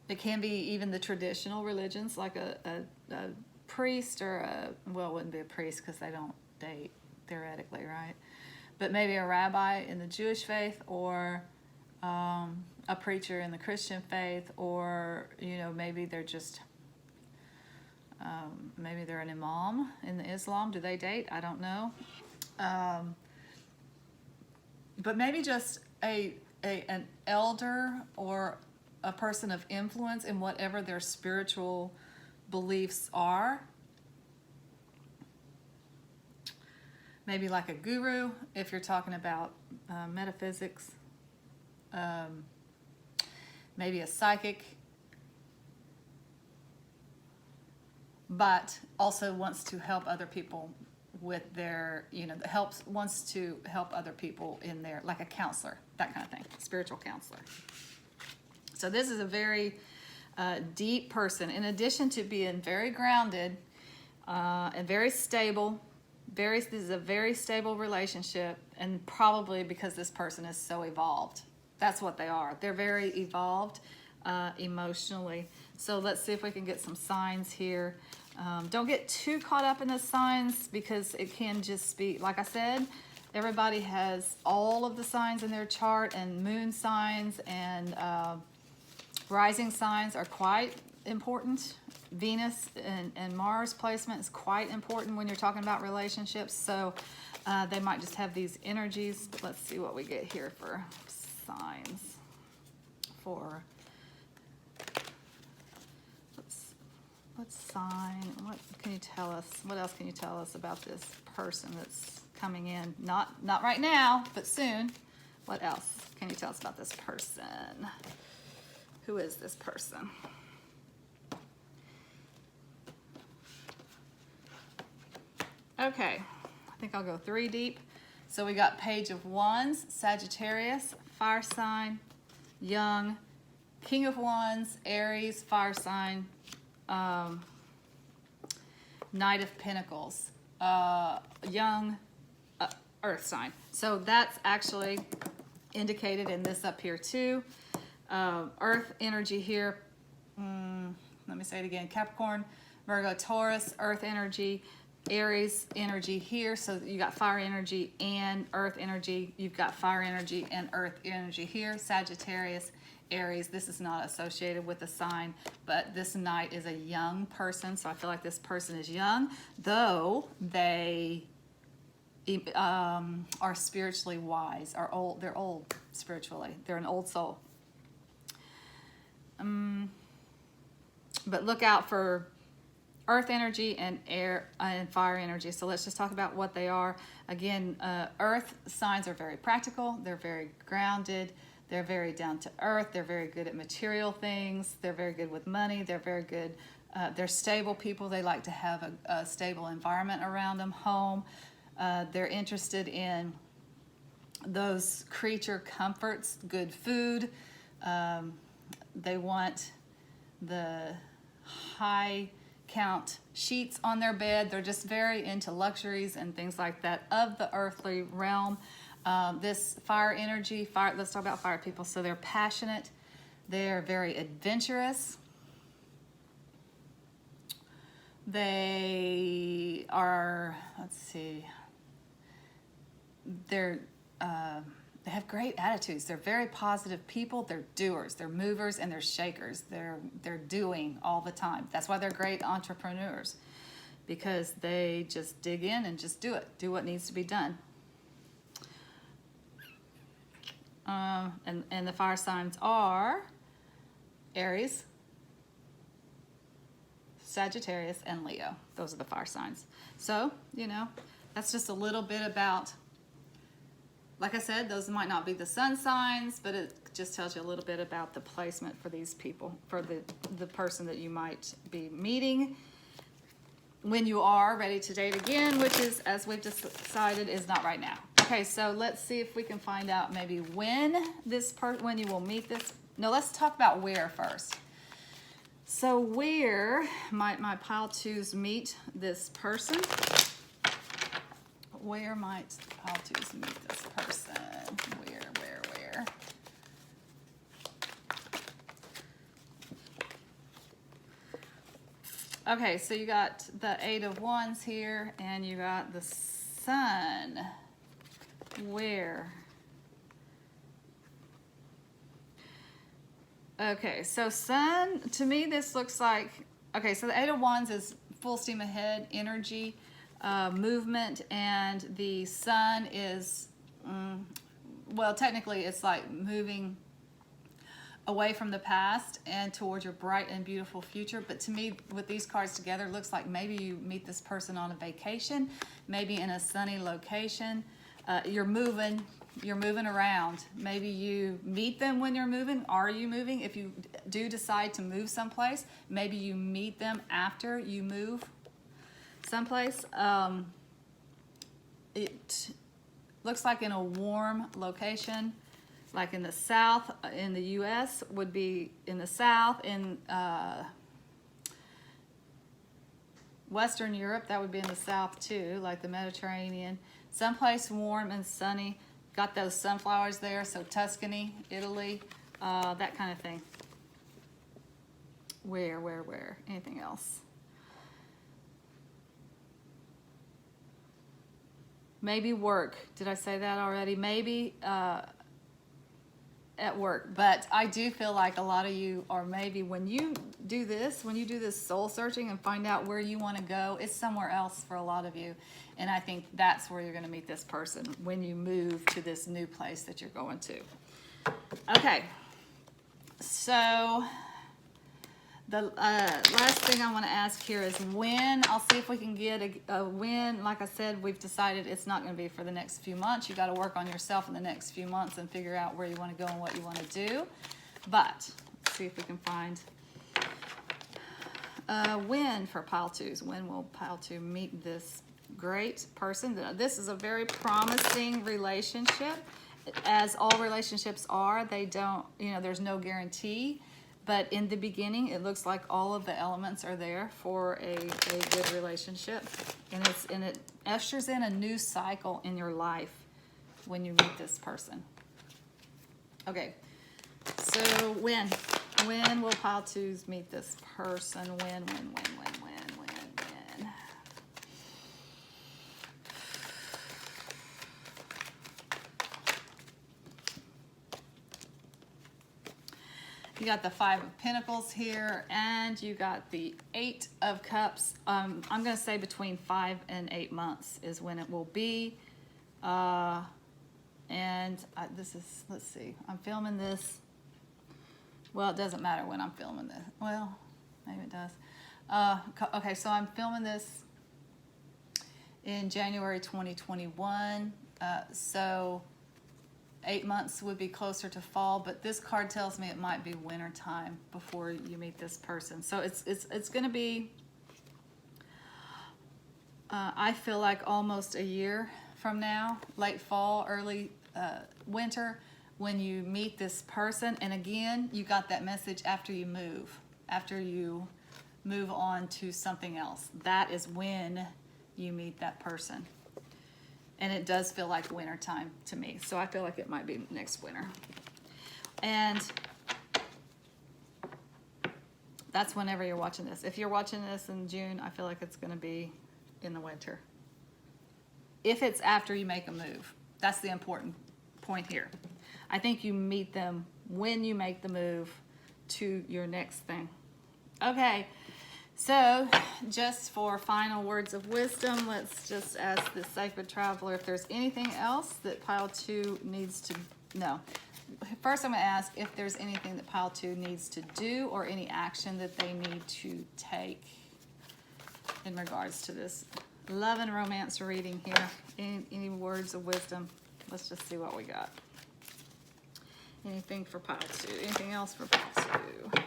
It can be even the traditional religions, like a priest or well, it wouldn't be a priest because they don't date, theoretically, right? But maybe a rabbi in the Jewish faith, or a preacher in the Christian faith, or, maybe they're just, maybe they're an imam in the Islam. Do they date? I don't know. But maybe just an elder or a person of influence in whatever their spiritual beliefs are. Maybe like a guru if you're talking about metaphysics. Maybe a psychic, but also wants to help other people with their, wants to help other people in their, like a counselor, that kind of thing, spiritual counselor. So this is a very deep person. In addition to being very grounded and very stable, this is a very stable relationship, and probably because this person is so evolved. That's what they are. They're very evolved emotionally. So let's see if we can get some signs here. Don't get too caught up in the signs, because it can just be, like I said, everybody has all of the signs in their chart, and moon signs and rising signs are quite important. Venus and Mars placement is quite important when you're talking about relationships. So they might just have these energies. But let's see what we get here for signs. What sign? What can you tell us? What else can you tell us about this person that's coming in? Not right now, but soon. What else can you tell us about this person? Who is this person? Okay, I think I'll go 3 deep. So we got Page of Wands, Sagittarius, fire sign, young, King of Wands, Aries, fire sign, Knight of Pentacles, young, earth sign. So that's actually indicated in this up here too. Earth energy here. Let me say it again. Capricorn, Virgo, Taurus, earth energy. Aries energy here, so you got fire energy and earth energy. You've got fire energy and earth energy here. Sagittarius, Aries, this is not associated with a sign, but this Knight is a young person, so I feel like this person is young, though they are spiritually wise, are old. They're old spiritually. They're an old soul. But look out for earth energy and air and fire energy. So let's just talk about what they are. Again, earth signs are very practical. They're very grounded. They're very down to earth. They're very good at material things. They're very good with money. They're very good. They're stable people. They like to have a stable environment around them, home. They're interested in those creature comforts, good food. They want the high count sheets on their bed. They're just very into luxuries and things like that of the earthly realm. This fire energy, let's talk about fire people. So they're passionate. They're very adventurous. They are, let's see, they have great attitudes. They're very positive people. They're doers. They're movers and they're shakers. They're doing all the time. That's why they're great entrepreneurs, because they just dig in and just do it. Do what needs to be done. And the fire signs are Aries, Sagittarius, and Leo. Those are the fire signs. So, that's just a little bit about, like I said, those might not be the sun signs, but it just tells you a little bit about the placement for these people, for the person that you might be meeting when you are ready to date again, which is, as we've just decided, is not right now. Okay, so let's see if we can find out maybe when you will meet this. No, let's talk about where first. So where might my pile twos meet this person? Where might pile twos meet this person? Where? Okay, so you got the 8 of Wands here, and you got the Sun. Where? Okay, so Sun, to me this looks like, okay, so the 8 of Wands is full steam ahead energy, movement, and the Sun is, well, technically it's like moving away from the past and towards your bright and beautiful future. But to me, with these cards together, it looks like maybe you meet this person on a vacation, maybe in a sunny location. You're moving around. Maybe you meet them when you're moving. Are you moving? If you do decide to move someplace, maybe you meet them after you move someplace. It looks like in a warm location, like in the South, in the U.S. would be in the South, in Western Europe, that would be in the South too, like the Mediterranean. Someplace warm and sunny. Got those sunflowers there, so Tuscany, Italy, that kind of thing. Where? Anything else? Maybe work. Did I say that already? Maybe at work. But I do feel like a lot of you are maybe when you do this soul searching and find out where you want to go, it's somewhere else for a lot of you. And I think that's where you're going to meet this person when you move to this new place that you're going to. Okay. So the last thing I want to ask here is when. I'll see if we can get a when. Like I said, we've decided it's not going to be for the next few months. You got to work on yourself in the next few months and figure out where you want to go and what you want to do. But let's see if we can find when for pile twos. When will pile two meet this great person? This is a very promising relationship. As all relationships are, they don't, there's no guarantee. But in the beginning, it looks like all of the elements are there for a good relationship. And it ushers in a new cycle in your life when you meet this person. Okay, so when will pile twos meet this person? When? You got the 5 of Pentacles here, and you got the 8 of Cups. I'm going to say between 5 and 8 months is when it will be. This is, let's see, I'm filming this. Well, it doesn't matter when I'm filming this. Well, maybe it does. Okay, so I'm filming this in January 2021. So 8 months would be closer to fall, but this card tells me it might be winter time before you meet this person. So it's going to be, I feel like almost a year from now, late fall, early winter, when you meet this person. And again, you got that message after you move on to something else. That is when you meet that person. And it does feel like winter time to me. So I feel like it might be next winter. And that's whenever you're watching this. If you're watching this in June, I feel like it's going to be in the winter. If it's after you make a move. That's the important point here. I think you meet them when you make the move to your next thing. Okay. So, just for final words of wisdom, let's just ask the Sacred Traveler if there's anything else that Pile 2 needs to know. First, I'm going to ask if there's anything that Pile 2 needs to do or any action that they need to take in regards to this love and romance reading here. Any words of wisdom? Let's just see what we got. Anything for Pile 2? Anything else for Pile 2?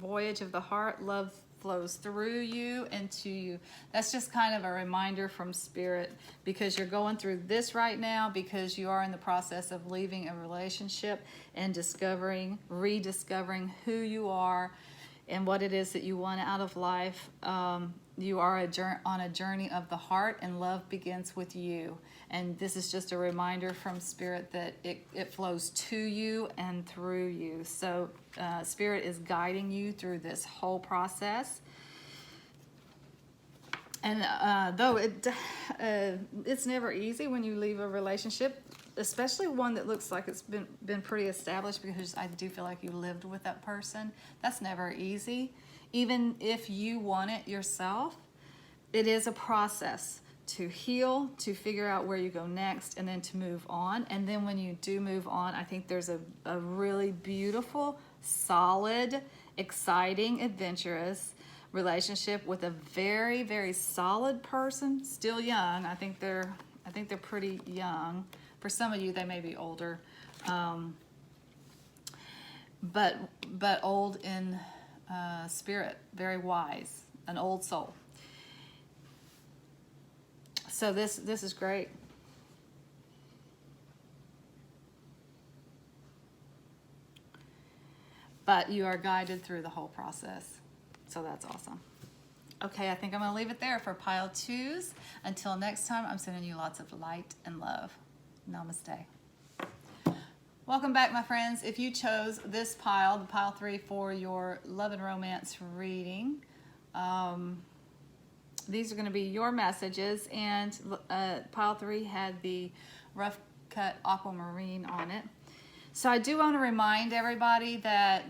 Voyage of the heart, love flows through you and to you. That's just kind of a reminder from Spirit, because you're going through this right now, because you are in the process of leaving a relationship and rediscovering who you are and what it is that you want out of life. You are on a journey of the heart, and love begins with you. And this is just a reminder from Spirit that it flows to you and through you. So Spirit is guiding you through this whole process. And though it's never easy when you leave a relationship, especially one that looks like it's been pretty established, because I do feel like you lived with that person. That's never easy. Even if you want it yourself, it is a process to heal, to figure out where you go next, and then to move on. And then when you do move on, I think there's a really beautiful, solid, exciting, adventurous relationship with a very, very solid person, still young. I think they're pretty young. For some of you, they may be older, but old in spirit, very wise, an old soul. So this is great. But you are guided through the whole process. So that's awesome. Okay, I think I'm going to leave it there for Pile 2s. Until next time, I'm sending you lots of light and love. Namaste. Welcome back, my friends. If you chose this pile, the Pile 3, for your love and romance reading, these are going to be your messages. And Pile 3 had the rough cut Aquamarine on it. So I do want to remind everybody that,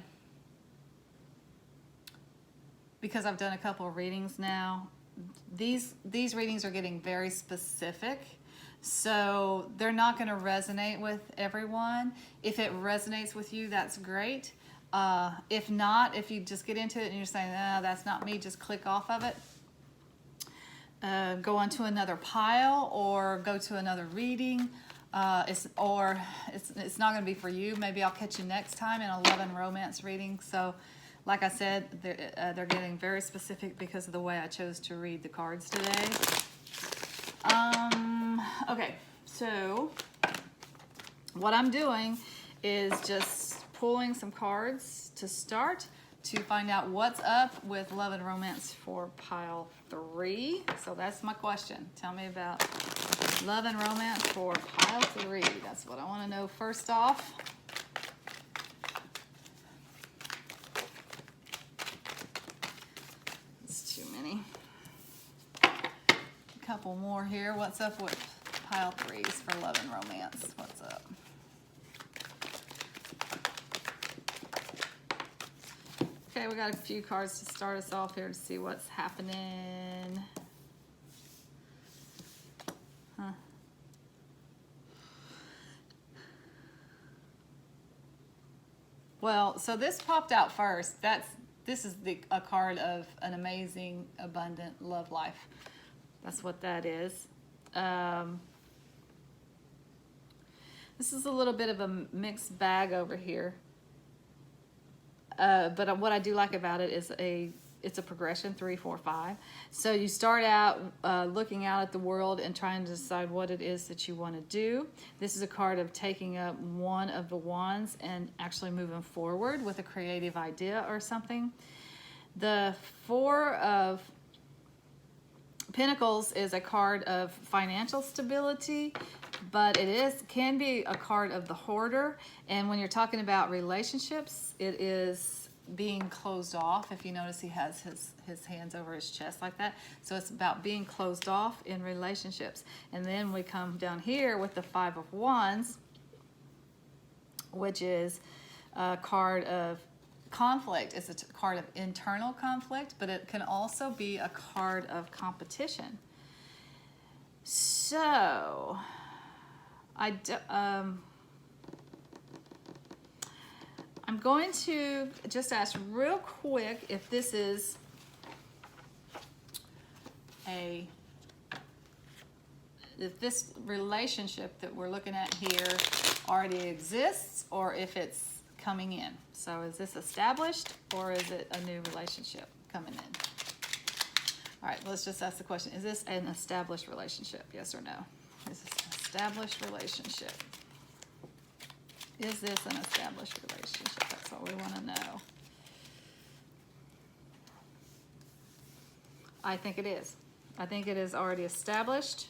because I've done a couple of readings now, these readings are getting very specific. So they're not going to resonate with everyone. If it resonates with you, that's great. If not, if you just get into it and you're saying, "No, that's not me," just click off of it. Go on to another pile or go to another reading. It's not going to be for you. Maybe I'll catch you next time in a love and romance reading. So, like I said, they're getting very specific because of the way I chose to read the cards today. Okay, so what I'm doing is just pulling some cards to start to find out what's up with love and romance for Pile 3. So that's my question. Tell me about love and romance for Pile 3. That's what I want to know first off. It's too many. A couple more here. What's up with Pile threes for love and romance. What's up? Okay, we got a few cards to start us off here to see what's happening. Huh. Well, so this popped out first. This is a card of an amazing, abundant love life. That's what that is. This is a little bit of a mixed bag over here. But what I do like about it is it's a progression, 3, 4, 5. So you start out looking out at the world and trying to decide what it is that you want to do. This is a card of taking up one of the wands and actually moving forward with a creative idea or something. The 4 of Pentacles is a card of financial stability, but can be a card of the hoarder. And when you're talking about relationships, it is being closed off. If you notice, he has his hands over his chest like that. So it's about being closed off in relationships. And then we come down here with the 5 of Wands, which is a card of conflict. It's a card of internal conflict, but it can also be a card of competition. So I'm going to just ask real quick if this is if this relationship that we're looking at here already exists or if it's coming in. So is this established or is it a new relationship coming in? All right, let's just ask the question. Is this an established relationship? Yes or no? Is this an established relationship? Is this an established relationship? That's all we want to know. I think it is. I think it is already established.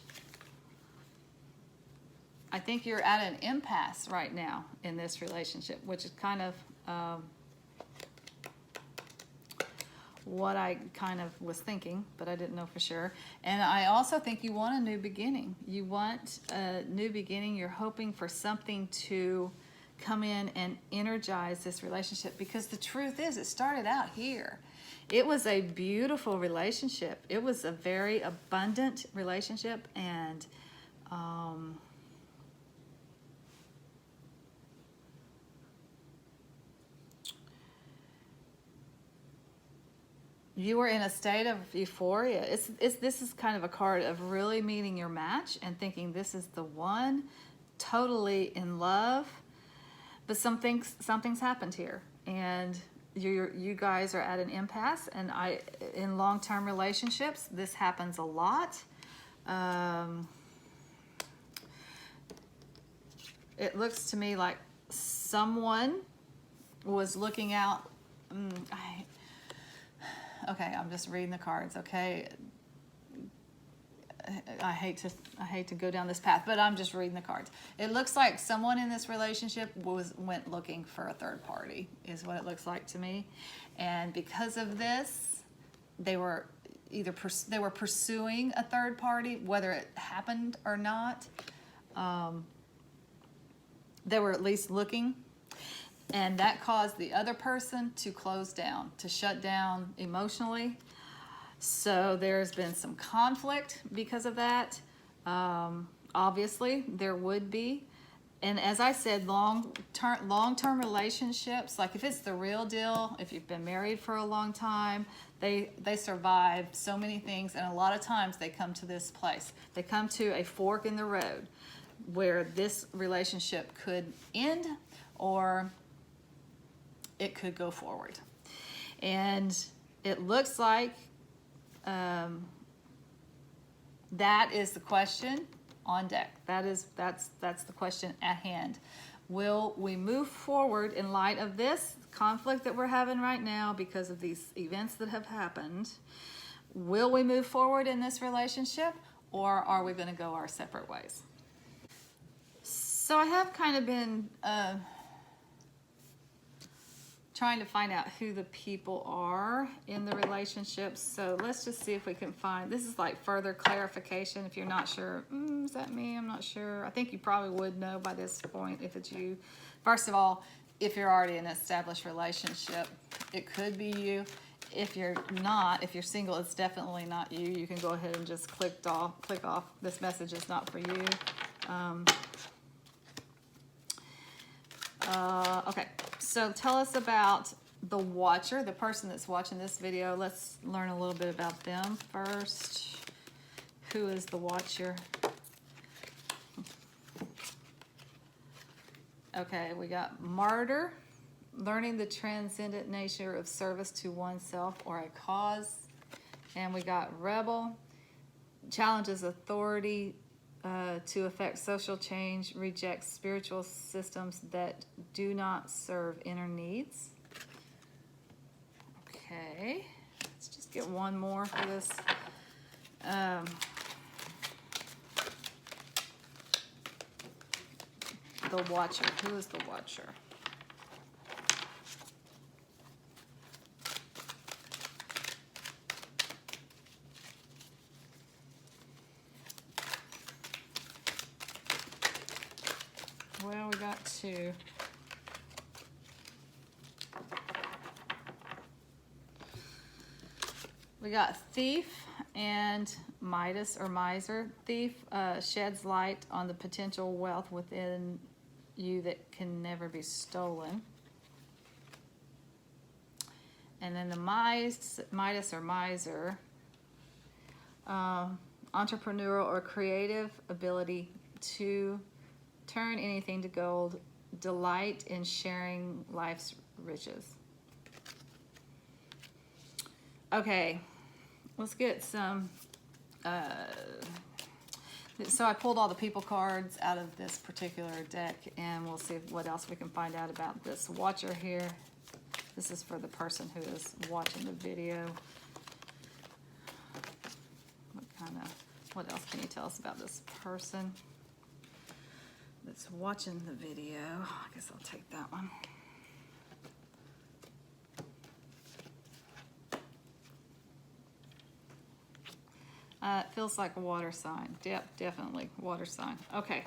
I think you're at an impasse right now in this relationship, which is kind of what I kind of was thinking, but I didn't know for sure. And I also think you want a new beginning. You want a new beginning. You're hoping for something to come in and energize this relationship, because the truth is it started out here. It was a beautiful relationship. It was a very abundant relationship, and you were in a state of euphoria. This is kind of a card of really meeting your match and thinking this is the one, totally in love. But something's happened here, and you guys are at an impasse. And in long-term relationships, this happens a lot. It looks to me like someone was looking out. Okay, I'm just reading the cards, okay? I hate to go down this path, but I'm just reading the cards. It looks like someone in this relationship went looking for a third party, is what it looks like to me. And because of this, they were pursuing a third party, whether it happened or not. They were at least looking. And that caused the other person to close down, to shut down emotionally. So there's been some conflict because of that. Obviously, there would be. And as I said, long-term relationships, like if it's the real deal, if you've been married for a long time, they survive so many things. And a lot of times they come to this place. They come to a fork in the road where this relationship could end or it could go forward. And it looks like that is the question on deck. That's the question at hand. Will we move forward in light of this conflict that we're having right now because of these events that have happened? Will we move forward in this relationship, or are we going to go our separate ways? So I have kind of been trying to find out who the people are in the relationships. So let's just see if we can find, this is like further clarification. If you're not sure, is that me? I'm not sure. I think you probably would know by this point if it's you. First of all, if you're already in an established relationship, it could be you. If you're not, if you're single, it's definitely not you. You can go ahead and just click off. This message is not for you. Okay, so tell us about the watcher, the person that's watching this video. Let's learn a little bit about them first. Who is the watcher? Okay, we got martyr, learning the transcendent nature of service to oneself or a cause. And we got rebel, challenges authority to affect social change, rejects spiritual systems that do not serve inner needs. Okay, let's just get one more for this. The watcher. Who is the watcher? Well, we got two. We got thief and Midas or miser. Thief sheds light on the potential wealth within you that can never be stolen. And then the Midas or miser, entrepreneurial or creative ability to turn anything to gold, delight in sharing life's riches. Okay, let's get some, so I pulled all the people cards out of this particular deck, and we'll see what else we can find out about this watcher here. This is for the person who is watching the video. What else can you tell us about this person that's watching the video? I guess I'll take that one. It feels like a water sign. Yep, definitely water sign. Okay,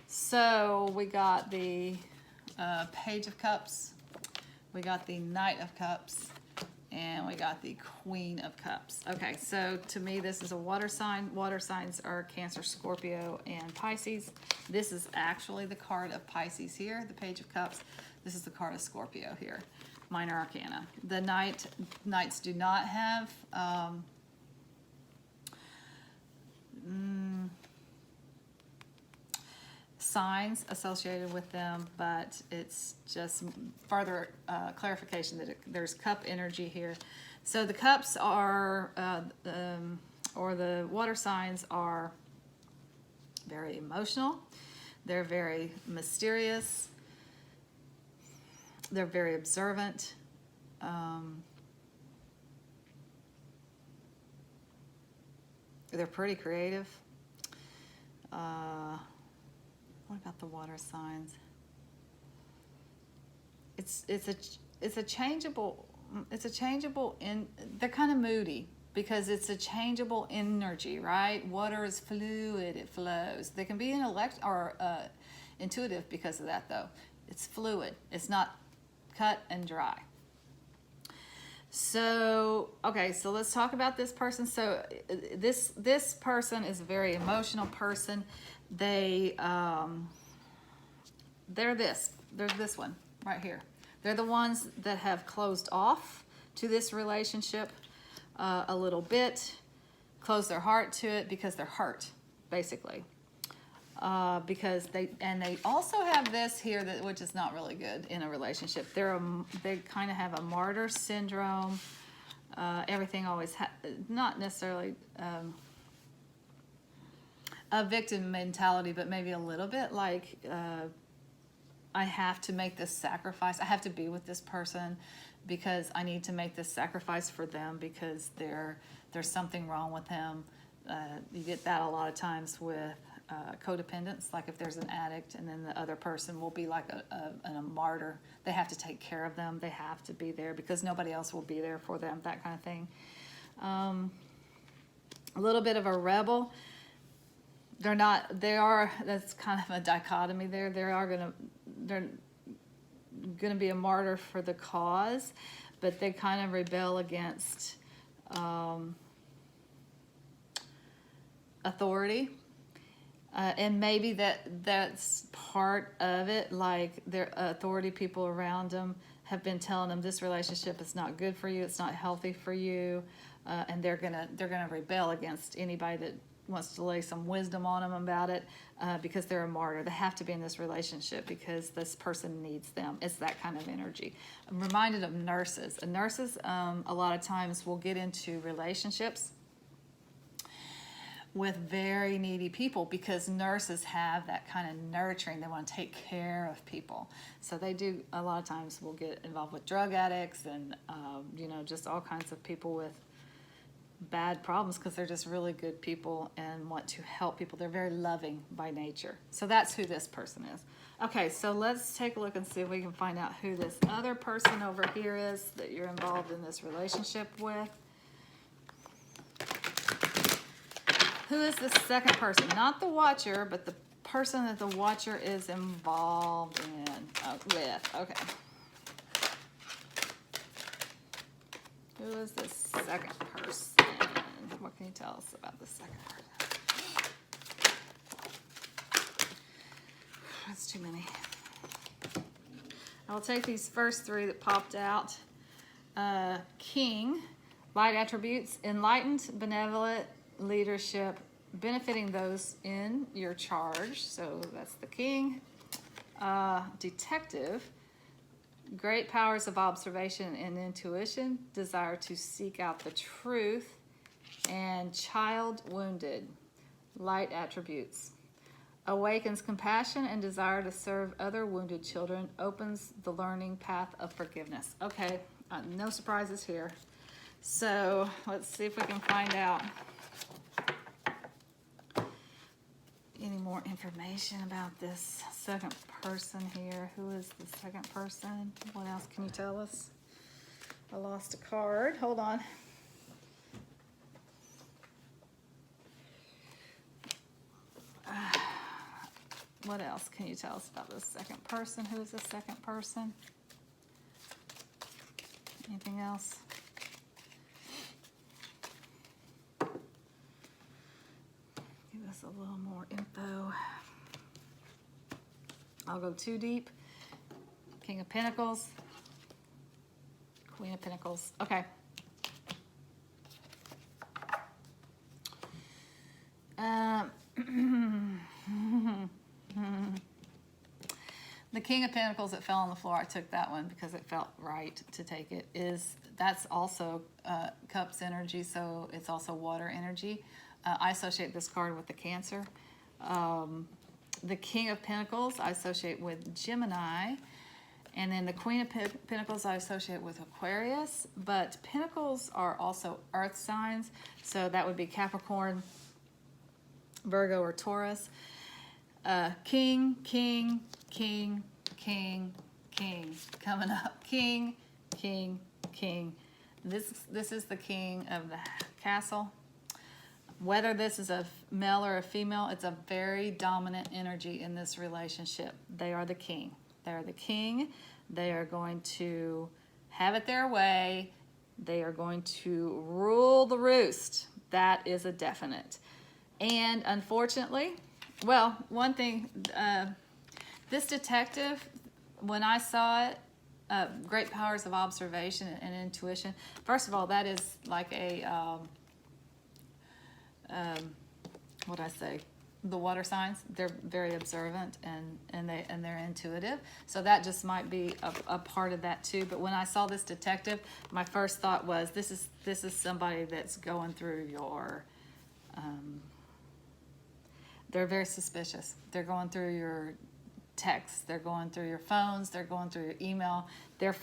so we got the Page of Cups, we got the Knight of Cups, and we got the Queen of Cups. Okay, so to me this is a water sign. Water signs are Cancer, Scorpio, and Pisces. This is actually the card of Pisces here, the Page of Cups. This is the card of Scorpio here, Minor Arcana. The Knights do not have signs associated with them, but it's just further clarification that there's cup energy here. So the cups are, or the water signs are very emotional. They're very mysterious. They're very observant. They're pretty creative. What about the water signs? It's a changeable they're kind of moody because it's a changeable energy, right? Water is fluid, it flows. They can be intuitive because of that though. It's fluid. It's not cut and dry. So, okay, so let's talk about this person. So this person is a very emotional person. They're this one right here. They're the ones that have closed off to this relationship a little bit, closed their heart to it because they're hurt, basically. Because they also have this here which is not really good in a relationship. They kind of have a martyr syndrome. Everything always not necessarily a victim mentality, but maybe a little bit like I have to make this sacrifice. I have to be with this person because I need to make this sacrifice for them because there's something wrong with him. You get that a lot of times with codependence, like if there's an addict and then the other person will be like a martyr. They have to take care of them. They have to be there because nobody else will be there for them, that kind of thing. A little bit of a rebel. That's kind of a dichotomy there. They're gonna be a martyr for the cause, but they kind of rebel against authority. And maybe that's part of it, like their authority people around them have been telling them this relationship is not good for you, it's not healthy for you, and they're gonna rebel against anybody that wants to lay some wisdom on them about it, because they're a martyr. They have to be in this relationship because this person needs them. It's that kind of energy. I'm reminded of nurses. Nurses a lot of times will get into relationships with very needy people because nurses have that kind of nurturing. They want to take care of people. So they do, a lot of times will get involved with drug addicts and, just all kinds of people with bad problems because they're just really good people and want to help people. They're very loving by nature. So that's who this person is. Okay, so let's take a look and see if we can find out who this other person over here is that you're involved in this relationship with. Who is the second person? Not the watcher, but the person that the watcher is involved with. Okay. Who is the second person? What can you tell us about the second person? That's too many. I'll take these first three that popped out. King, light attributes, enlightened, benevolent, leadership, benefiting those in your charge. So that's the king. Detective, great powers of observation and intuition, desire to seek out the truth, and child wounded, light attributes. Awakens compassion and desire to serve other wounded children, opens the learning path of forgiveness. Okay, no surprises here. So let's see if we can find out any more information about this second person here. Who is the second person? What else can you tell us? I lost a card. Hold on. What else can you tell us about the second person? Who is the second person? Anything else? Give us a little more info. I'll go too deep. King of Pentacles. Queen of Pentacles. Okay. The King of Pentacles that fell on the floor, I took that one because it felt right to take it. That's also Cups energy, so it's also water energy. I associate this card with the Cancer. The King of Pentacles I associate with Gemini. And then the Queen of Pentacles I associate with Aquarius. But Pentacles are also earth signs, so that would be Capricorn, Virgo, or Taurus. King, King, King, King, King. Coming up, King, King, King. This is the king of the castle. Whether this is a male or a female, it's a very dominant energy in this relationship. They are the king. They're the king. They are going to have it their way. They are going to rule the roost. That is a definite. And unfortunately, well, one thing, this detective, when I saw it, great powers of observation and intuition. First of all, that is like a, what I say, the water signs. They're very observant and they're intuitive. So that just might be a part of that too. But when I saw this detective, my first thought was, this is somebody that's going through your. They're very suspicious. They're going through your texts. They're going through your phones. They're going through your email. They're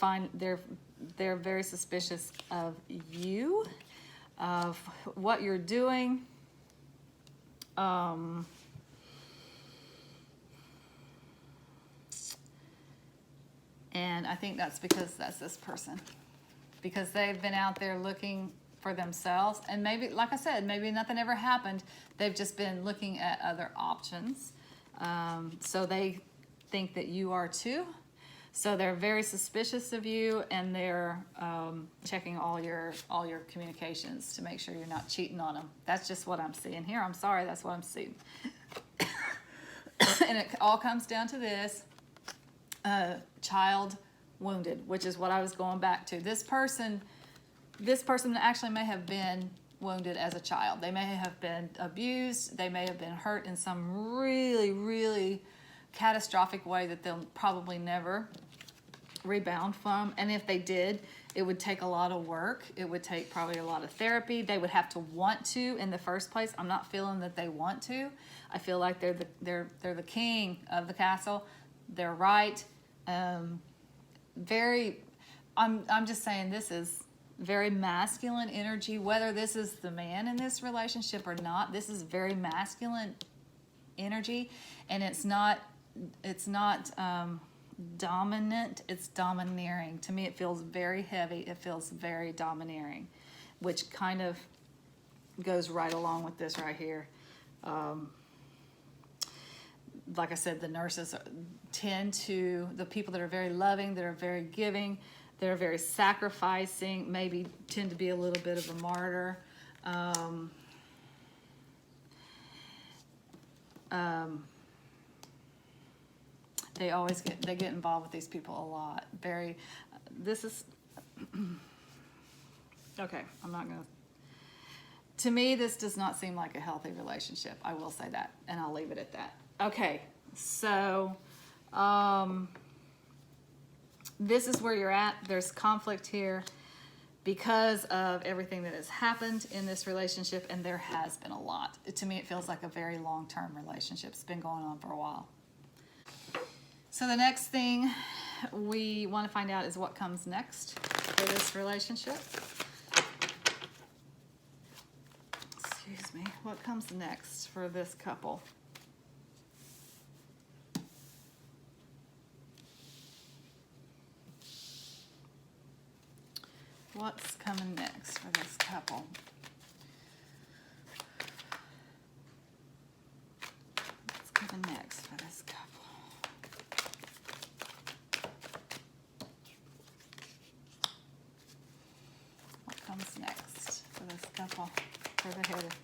very suspicious of you, of what you're doing. And I think that's because that's this person. Because they've been out there looking for themselves. And maybe, like I said, maybe nothing ever happened. They've just been looking at other options. So they think that you are too. So they're very suspicious of you, and they're checking all your communications to make sure you're not cheating on them. That's just what I'm seeing here. I'm sorry, that's what I'm seeing. And it all comes down to this, child wounded, which is what I was going back to. This person actually may have been wounded as a child. They may have been abused. They may have been hurt in some really, really catastrophic way that they'll probably never rebound from. And if they did, it would take a lot of work. It would take probably a lot of therapy. They would have to want to in the first place. I'm not feeling that they want to. I feel like they're the king of the castle. They're right. I'm just saying this is very masculine energy. Whether this is the man in this relationship or not, this is very masculine energy, and it's not dominant, it's domineering. To me, it feels very heavy. It feels very domineering, which kind of goes right along with this right here. Like I said, the nurses tend to, the people that are very loving, that are very giving, that are very sacrificing, maybe tend to be a little bit of a martyr. They get involved with these people a lot. Okay, I'm not gonna, to me, this does not seem like a healthy relationship. I will say that, and I'll leave it at that. Okay, so, this is where you're at. There's conflict here because of everything that has happened in this relationship, and there has been a lot. To me, it feels like a very long-term relationship. It's been going on for a while. So the next thing we want to find out is what comes next for this relationship. Excuse me. What comes next for this couple? What's coming next for this couple? What's coming next for this couple? What comes next for this couple? Further ahead.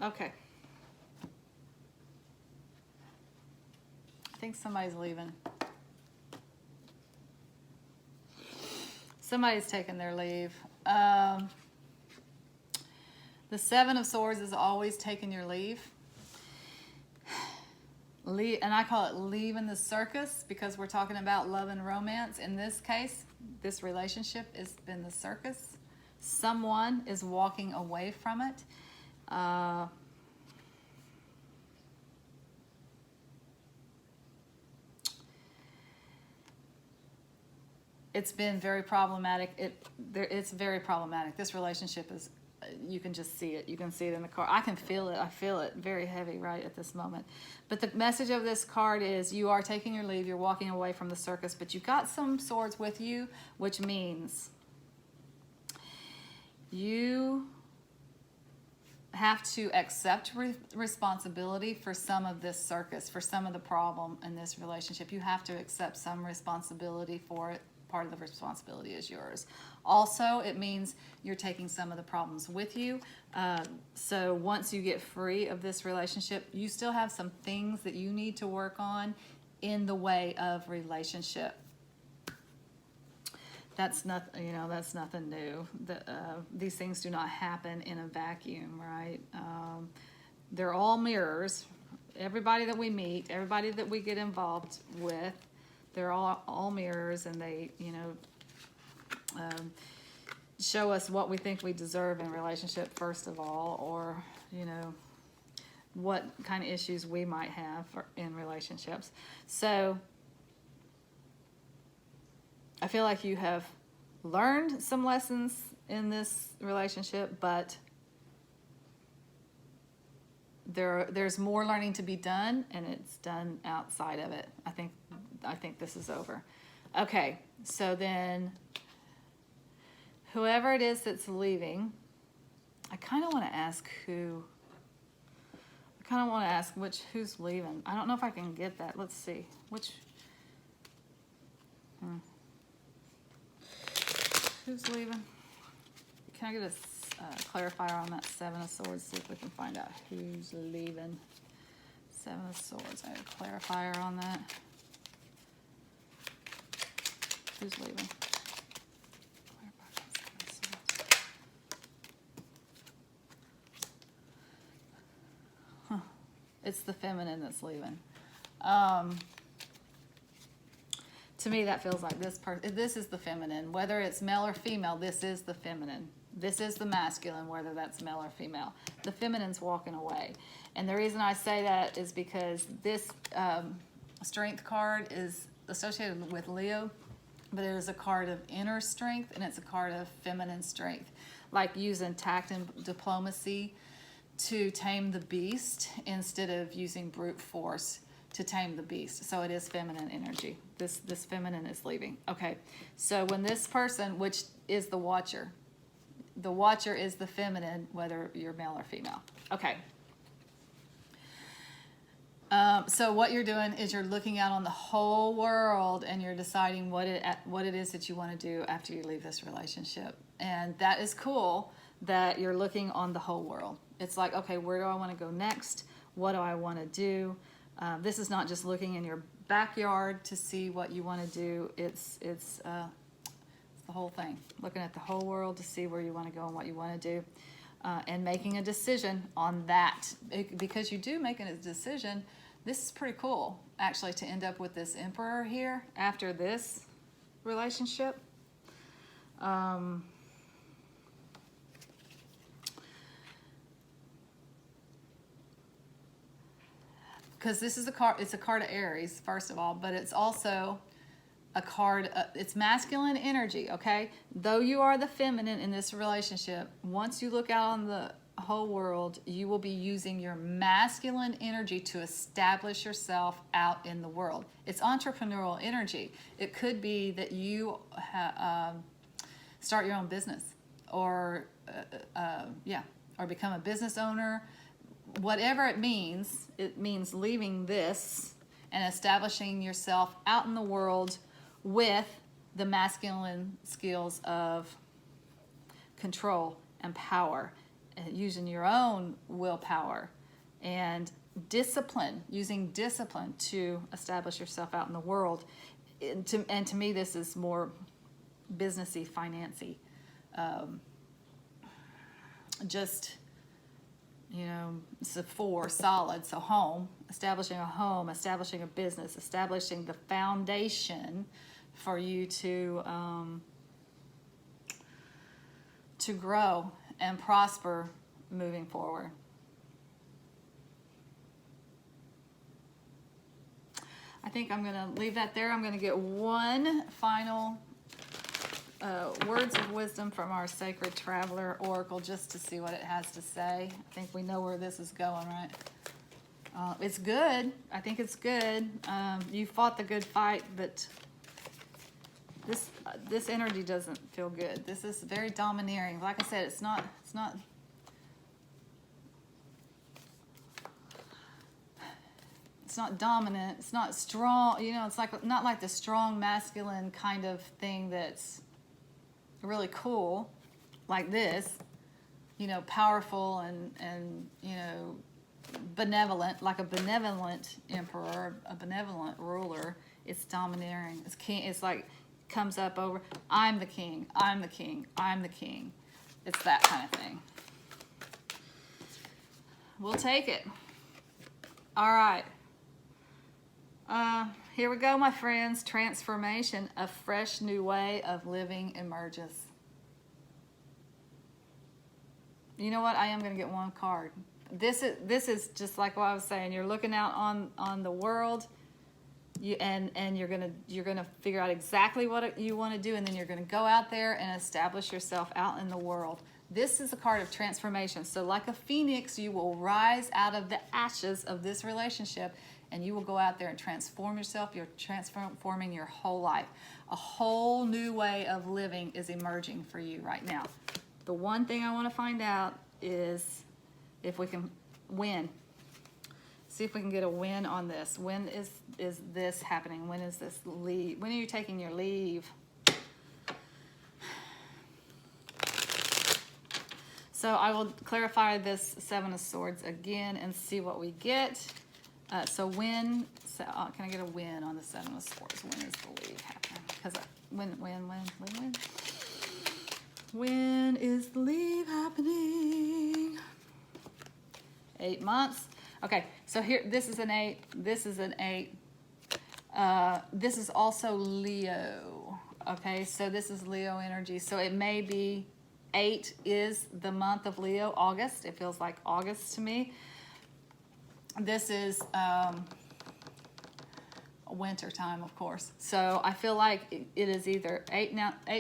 Okay. I think somebody's leaving. Somebody's taking their leave. The Seven of Swords is always taking your leave. And I call it leaving the circus because we're talking about love and romance. In this case, this relationship has been the circus. Someone is walking away from it. It's been very problematic. It's very problematic. This relationship is, you can just see it. You can see it in the card. I can feel it. I feel it very heavy right at this moment. But the message of this card is you are taking your leave. You're walking away from the circus, but you've got some swords with you, which means you have to accept responsibility for some of this circus, for some of the problem in this relationship. You have to accept some responsibility for it. Part of the responsibility is yours. Also, it means you're taking some of the problems with you. So once you get free of this relationship, you still have some things that you need to work on in the way of relationship. That's nothing, that's nothing new. These things do not happen in a vacuum, right? They're all mirrors. Everybody that we meet, everybody that we get involved with, they're all mirrors, and they, show us what we think we deserve in relationship, first of all, or, what kind of issues we might have in relationships. So I feel like you have learned some lessons in this relationship, but there's more learning to be done, and it's done outside of it. I think this is over. Okay, so then whoever it is that's leaving, I kind of want to ask who's leaving. I don't know if I can get that. Let's see. Who's leaving? Can I get a clarifier on that Seven of Swords? See if we can find out who's leaving. Seven of Swords. I have a clarifier on that. Who's leaving? It's the feminine that's leaving. To me, that feels like this is the feminine. Whether it's male or female, this is the feminine. This is the masculine, whether that's male or female. The feminine's walking away. And the reason I say that is because this strength card is associated with Leo, but it is a card of inner strength, and it's a card of feminine strength. Like using tact and diplomacy to tame the beast instead of using brute force to tame the beast. So it is feminine energy. This feminine is leaving. Okay, so when this person, which is the watcher is the feminine, whether you're male or female. Okay. So what you're doing is you're looking out on the whole world, and you're deciding what it is that you want to do after you leave this relationship. And that is cool that you're looking on the whole world. It's like, okay, where do I want to go next? What do I want to do? This is not just looking in your backyard to see what you want to do. It's the whole thing. Looking at the whole world to see where you want to go and what you want to do. And making a decision on that. Because you do make a decision, this is pretty cool, actually, to end up with this Emperor here after this relationship. Because this is it's a card of Aries, first of all, but it's also a card, it's masculine energy, okay? Though you are the feminine in this relationship, once you look out on the whole world, you will be using your masculine energy to establish yourself out in the world. It's entrepreneurial energy. It could be that you start your own business, or or become a business owner. Whatever it means leaving this and establishing yourself out in the world with the masculine skills of control and power, and using your own willpower and discipline, using discipline to establish yourself out in the world. And to me, this is more businessy, financy, so solid. So home, establishing a home, establishing a business, establishing the foundation for you to grow and prosper moving forward. I think I'm going to leave that there. I'm going to get one final words of wisdom from our Sacred Traveler Oracle, just to see what it has to say. I think we know where this is going, right? It's good. I think it's good. You fought the good fight, but this energy doesn't feel good. This is very domineering. Like I said, it's not dominant. It's not strong. It's not like the strong masculine kind of thing that's really cool, like this, powerful and benevolent, like a benevolent emperor, a benevolent ruler. It's domineering. It's king. It's like comes up over, I'm the king, I'm the king, I'm the king. It's that kind of thing. We'll take it. All right. Here we go, my friends. Transformation. A fresh new way of living emerges. You know what? I am going to get one card. this is just like what I was saying. You're looking out on the world, and you're gonna figure out exactly what you want to do, and then you're gonna go out there and establish yourself out in the world. This is a card of transformation. So like a phoenix, you will rise out of the ashes of this relationship, and you will go out there and transform yourself. You're transforming your whole life. A whole new way of living is emerging for you right now. The one thing I want to find out is if we can win. See if we can get a win on this. When is this happening? When is this leave? When are you taking your leave? So I will clarify this Seven of Swords again and see what we get. So when, can I get a win on the Seven of Swords? When is the leave happening? Because when is the leave happening? 8 months. Okay, so here, this is an 8. This is an 8. This is also Leo. Okay, so this is Leo energy. So it may be 8 is the month of Leo, August. It feels like August to me. This is winter time, of course. So I feel like it is either 8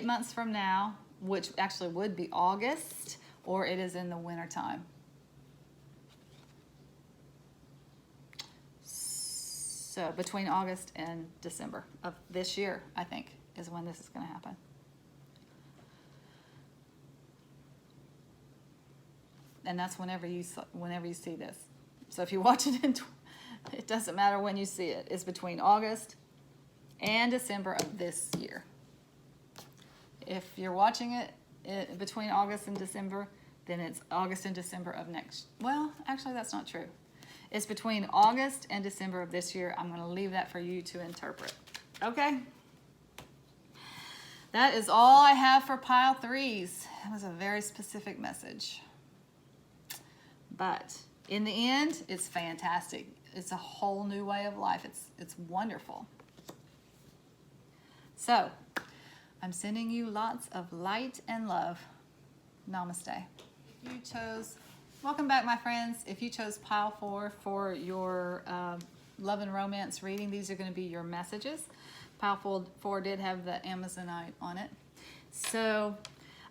months from now, which actually would be August, or it is in the winter time. So between August and December of this year, I think, is when this is going to happen. And that's whenever you see this. So if you watch it it doesn't matter when you see it. It's between August and December of this year. If you're watching it between August and December, then it's August and December of next. Well, actually, that's not true. It's between August and December of this year. I'm going to leave that for you to interpret. Okay? That is all I have for pile 3s. That was a very specific message. But in the end, it's fantastic. It's a whole new way of life. It's wonderful. So, I'm sending you lots of light and love. Namaste. If you chose, welcome back, my friends. If you chose pile 4 for your love and romance reading, these are going to be your messages. Pile 4 did have the Amazonite on it. So,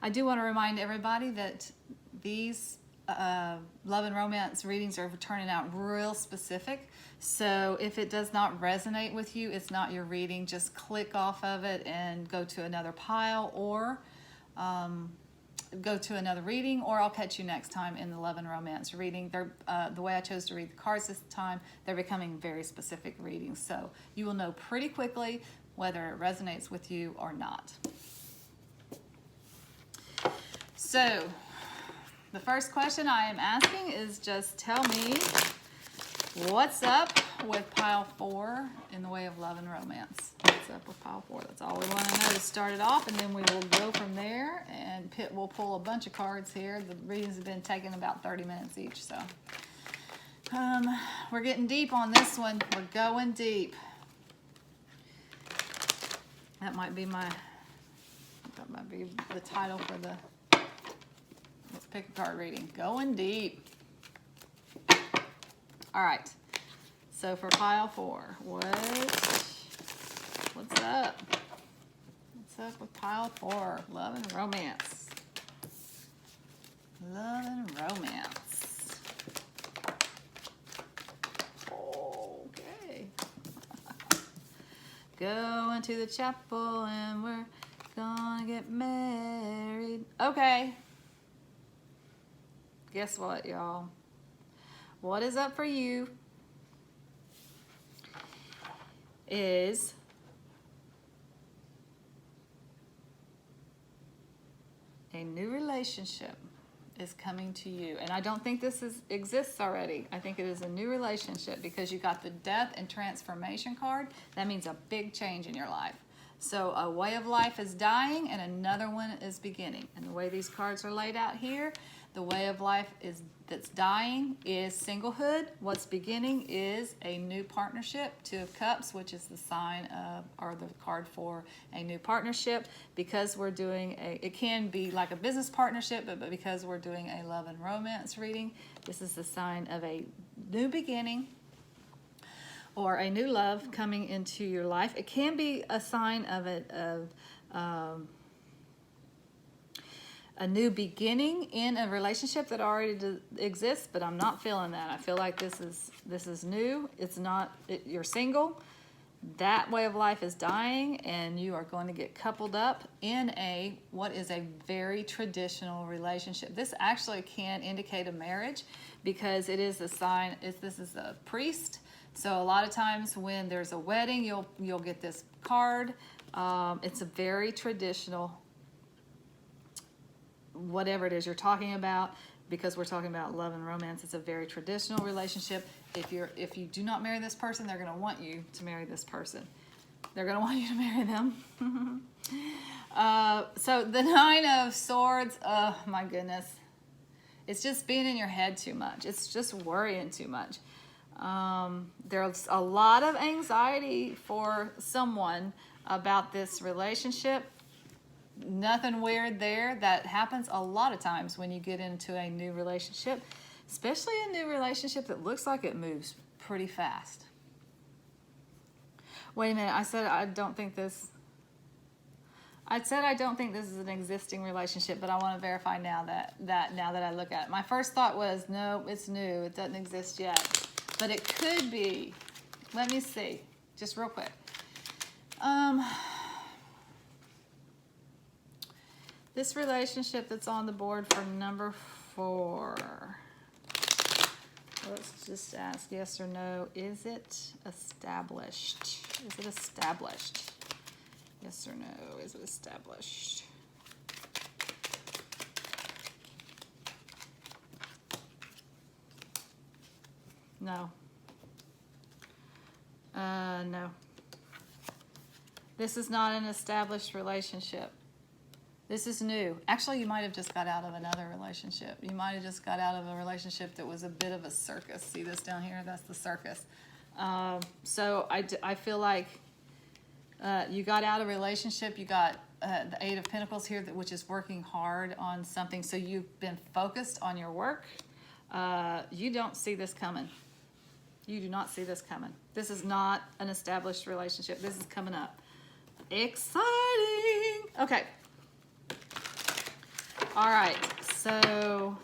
I do want to remind everybody that these love and romance readings are turning out real specific. So if it does not resonate with you, it's not your reading. Just click off of it and go to another pile, or go to another reading, or I'll catch you next time in the love and romance reading. They're, the way I chose to read the cards this time, they're becoming very specific readings. So you will know pretty quickly whether it resonates with you or not. So the first question I am asking is just tell me what's up with pile 4 in the way of love and romance. What's up with pile 4? That's all we want to know to start it off, and then we will go from there, and we'll pull a bunch of cards here. The readings have been taking about 30 minutes each, so we're getting deep on this one. We're going deep. That might be the title for the let's pick a card reading. Going deep. All right. So for pile 4, what's up? What's up with pile 4? Love and romance. Love and romance. Okay. Going to the chapel and we're gonna get married. Okay. Guess what, y'all? What is up for you is a new relationship is coming to you. And I don't think this exists already. I think it is a new relationship because you got the death and transformation card. That means a big change in your life. So a way of life is dying and another one is beginning. And the way these cards are laid out here, the way of life that's dying is singlehood. What's beginning is a new partnership, Two of Cups, which is the sign of, or the card for a new partnership. Because we're doing it can be like a business partnership, but because we're doing a love and romance reading, this is the sign of a new beginning or a new love coming into your life. It can be a sign of a new beginning in a relationship that already exists, but I'm not feeling that. I feel like this is new. It's not, you're single. That way of life is dying, and you are going to get coupled up in what is a very traditional relationship. This actually can indicate a marriage because it is a sign. This is a priest. So a lot of times when there's a wedding, you'll get this card. It's a very traditional, whatever it is you're talking about, because we're talking about love and romance. It's a very traditional relationship. If you do not marry this person, they're going to want you to marry this person. They're going to want you to marry them. So the Nine of Swords, oh my goodness. It's just being in your head too much. It's just worrying too much. There's a lot of anxiety for someone about this relationship. Nothing weird there. That happens a lot of times when you get into a new relationship, especially a new relationship that looks like it moves pretty fast. Wait a minute, I said I don't think this is an existing relationship, but I want to verify now that I look at it. My first thought was, no, it's new. It doesn't exist yet. But it could be. Let me see. Just real quick. This relationship that's on the board for number 4. Let's just ask yes or no. Is it established? Is it established? Yes or no? Is it established? No. No. This is not an established relationship. This is new. Actually, you might have just got out of another relationship. You might have just got out of a relationship that was a bit of a circus. See this down here? That's the circus. So I feel like you got out of a relationship. You got the Eight of Pentacles here, which is working hard on something. So you've been focused on your work. You don't see this coming. You do not see this coming. This is not an established relationship. This is coming up. Exciting. Okay. All right. So,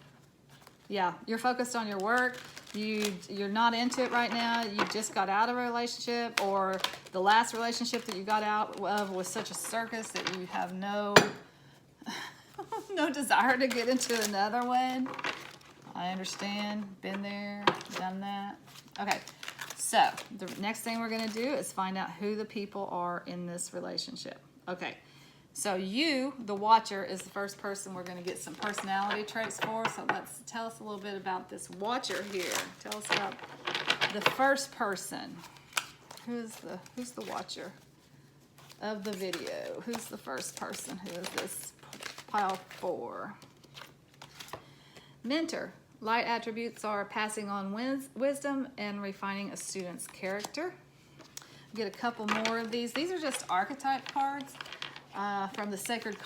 yeah, you're focused on your work. You're not into it right now. You just got out of a relationship, or the last relationship that you got out of was such a circus that you have no desire to get into another one. I understand. Been there, done that. Okay, so the next thing we're going to do is find out who the people are in this relationship. Okay, so you, the watcher, is the first person we're going to get some personality traits for. So tell us a little bit about this watcher here. Tell us about the first person. Who's the watcher of the video? Who's the first person? Who is this pile 4? Mentor. Light attributes are passing on wisdom and refining a student's character. Get a couple more of these. These are just archetype cards from the Sacred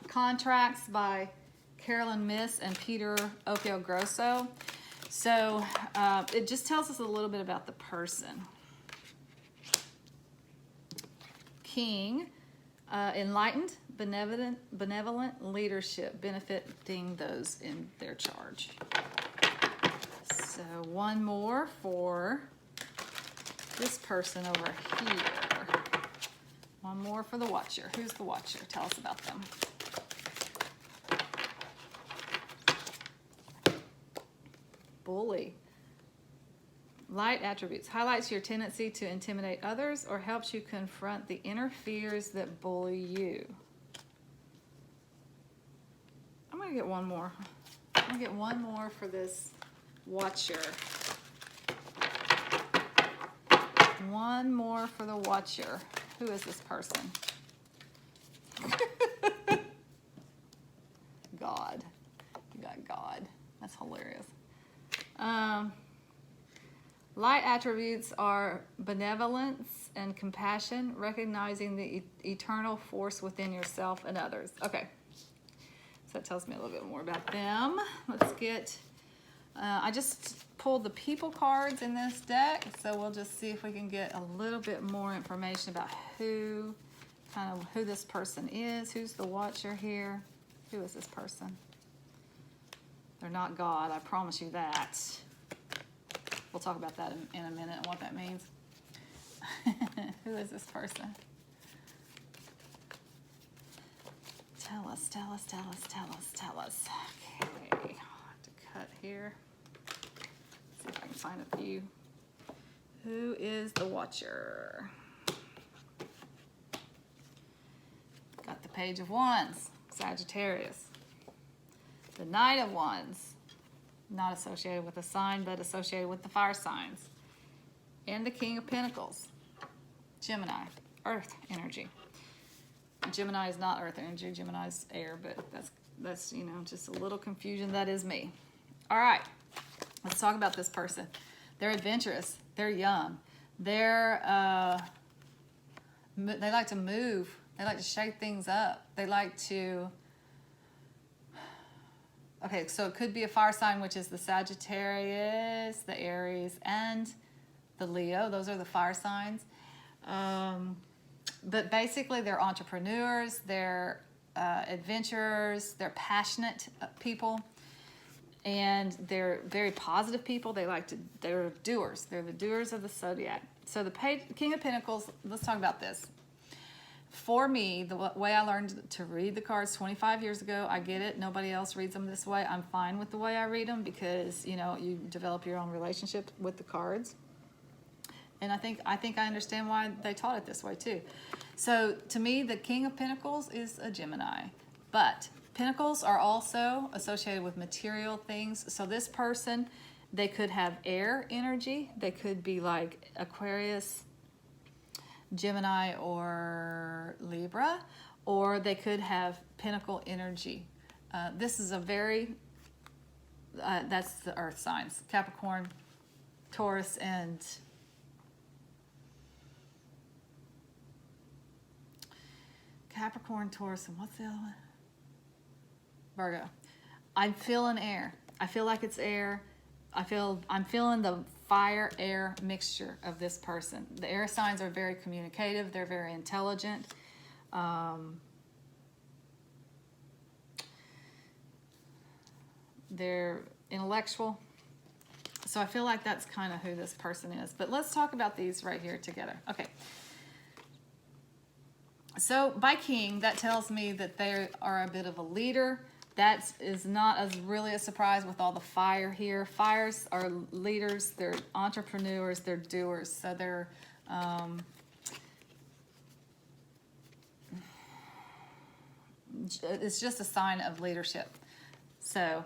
Contracts by Carolyn Miss and Peter Opio Grosso. So it just tells us a little bit about the person. King, enlightened, benevolent leadership, benefiting those in their charge. So one more for this person over here. One more for the watcher. Who's the watcher? Tell us about them. Bully. Light attributes. Highlights your tendency to intimidate others or helps you confront the inner fears that bully you. I'm going to get one more. I'm going to get one more for this watcher. One more for the watcher. Who is this person? God. You got God. That's hilarious. Light attributes are benevolence and compassion, recognizing the eternal force within yourself and others. Okay, so that tells me a little bit more about them. Let's get, I just pulled the people cards in this deck, so we'll just see if we can get a little bit more information about who this person is. Who's the watcher here? Who is this person? They're not God, I promise you that. We'll talk about that in a minute and what that means. Who is this person? Tell us. Okay, I'll have to cut here. See if I can find a few. Who is the watcher? Got the Page of Wands, Sagittarius. The Knight of Wands, not associated with a sign, but associated with the fire signs. And the King of Pentacles, Gemini, earth energy. Gemini is not earth energy, Gemini is air, but that's you know, just a little confusion. That is me. All right, let's talk about this person. They're adventurous, they're young, they like to move, they like to shake things up, they like to, okay, so it could be a fire sign, which is the Sagittarius, the Aries, and the Leo. Those are the fire signs. But basically, they're entrepreneurs, they're adventurers, they're passionate people, and they're very positive people. They're doers. They're the doers of the zodiac. So the King of Pentacles, let's talk about this. For me, the way I learned to read the cards 25 years ago, I get it. Nobody else reads them this way. I'm fine with the way I read them because, you know, you develop your own relationship with the cards. And I think I understand why they taught it this way too. So to me, the King of Pentacles is a Gemini. But Pentacles are also associated with material things. So this person, they could have air energy. They could be like Aquarius, Gemini, or Libra, or they could have Pentacle energy. This is a very, that's the earth signs, Capricorn, Taurus, and what's the other one? Virgo. I'm feeling air. I feel like it's air. I'm feeling the fire-air mixture of this person. The air signs are very communicative. They're very intelligent. They're intellectual. So I feel like that's kind of who this person is. But let's talk about these right here together. Okay. So by King, that tells me that they are a bit of a leader. That is not really a surprise with all the fire here. Fires are leaders, they're entrepreneurs, they're doers. So they're, it's just a sign of leadership. So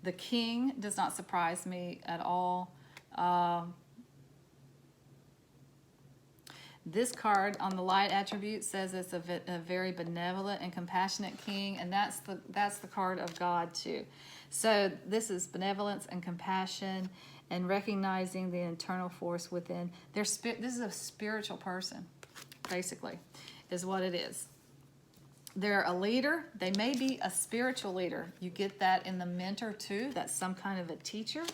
the King does not surprise me at all. This card on the light attribute says it's a very benevolent and compassionate king, and that's the card of God too. So this is benevolence and compassion and recognizing the internal force within. This is a spiritual person, basically, is what it is. They're a leader. They may be a spiritual leader. You get that in the mentor too. That's some kind of a teacher.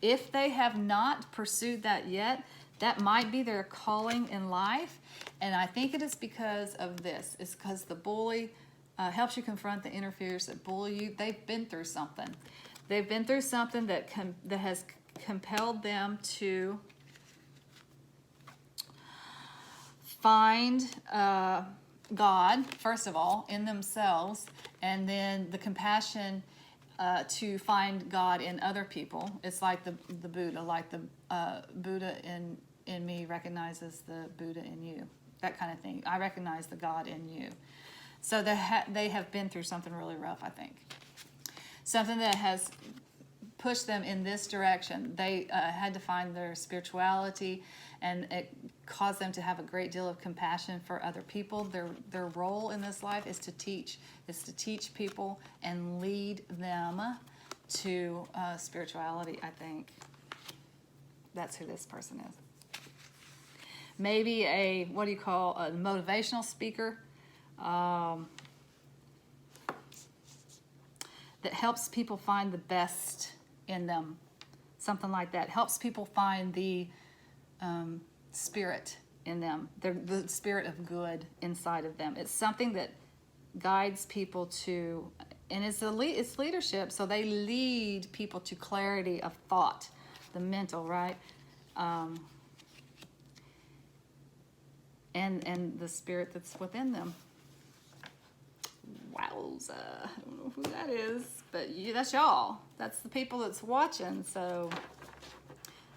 If they have not pursued that yet, that might be their calling in life, and I think it is because of this. It's because the bully helps you confront the inner fears that bully you. They've been through something. They've been through something that has compelled them to find God, first of all, in themselves, and then the compassion to find God in other people. It's like the Buddha, like the Buddha in me recognizes the Buddha in you, that kind of thing. I recognize the God in you. So they have been through something really rough, I think. Something that has push them in this direction. They had to find their spirituality, and it caused them to have a great deal of compassion for other people. Their role in this life is to teach people and lead them to spirituality, I think. That's who this person is. Maybe a motivational speaker that helps people find the best in them. Something like that. Helps people find the spirit in them, the spirit of good inside of them. It's something that guides people to, and it's leadership, so they lead people to clarity of thought, the mental, right? And the spirit that's within them. Wowza, I don't know who that is, but that's y'all. That's the people that's watching, so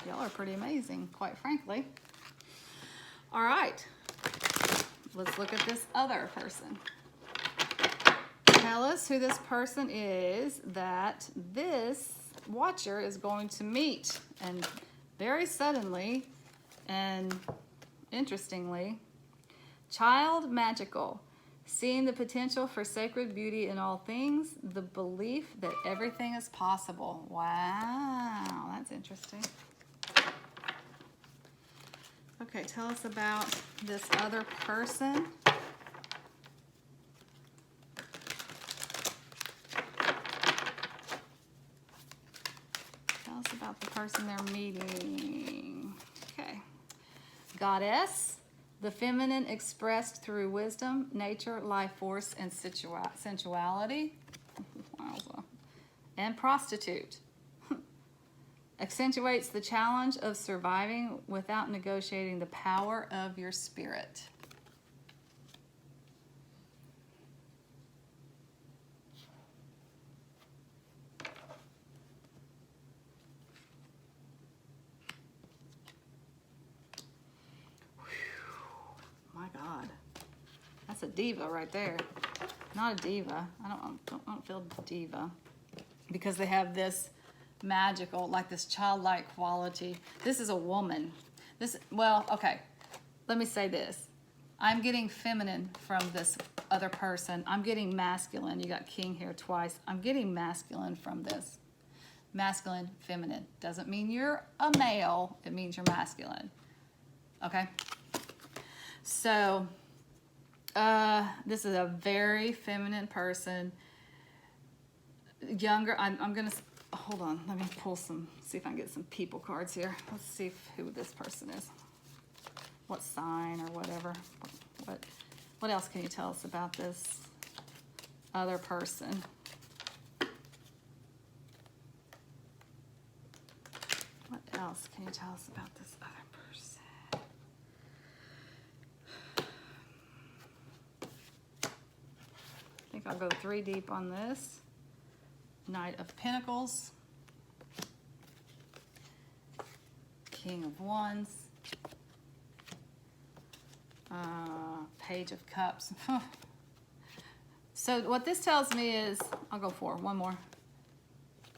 y'all are pretty amazing, quite frankly. All right, let's look at this other person. Tell us who this person is that this watcher is going to meet, and very suddenly and interestingly. Child magical, seeing the potential for sacred beauty in all things, the belief that everything is possible. Wow, that's interesting. Okay, tell us about this other person. Tell us about the person they're meeting. Okay. Goddess, the feminine expressed through wisdom, nature, life force, and sensuality. Wowza. And prostitute. Accentuates the challenge of surviving without negotiating the power of your spirit. My God, that's a diva right there. Not a diva. I don't feel diva, because they have this magical, like this childlike quality. This is a woman. Okay. Let me say this. I'm getting feminine from this other person. I'm getting masculine. You got king here twice. I'm getting masculine from this. Masculine, feminine. Doesn't mean you're a male. It means you're masculine. Okay? So, this is a very feminine person. Younger, I'm going to, hold on, let me pull see if I can get some people cards here. Let's see who this person is. What sign or whatever. What else can you tell us about this other person? What else can you tell us about this other person? I think I'll go 3 deep on this. Knight of Pentacles. King of Wands. Page of Cups. So what this tells me is, I'll go 4, one more.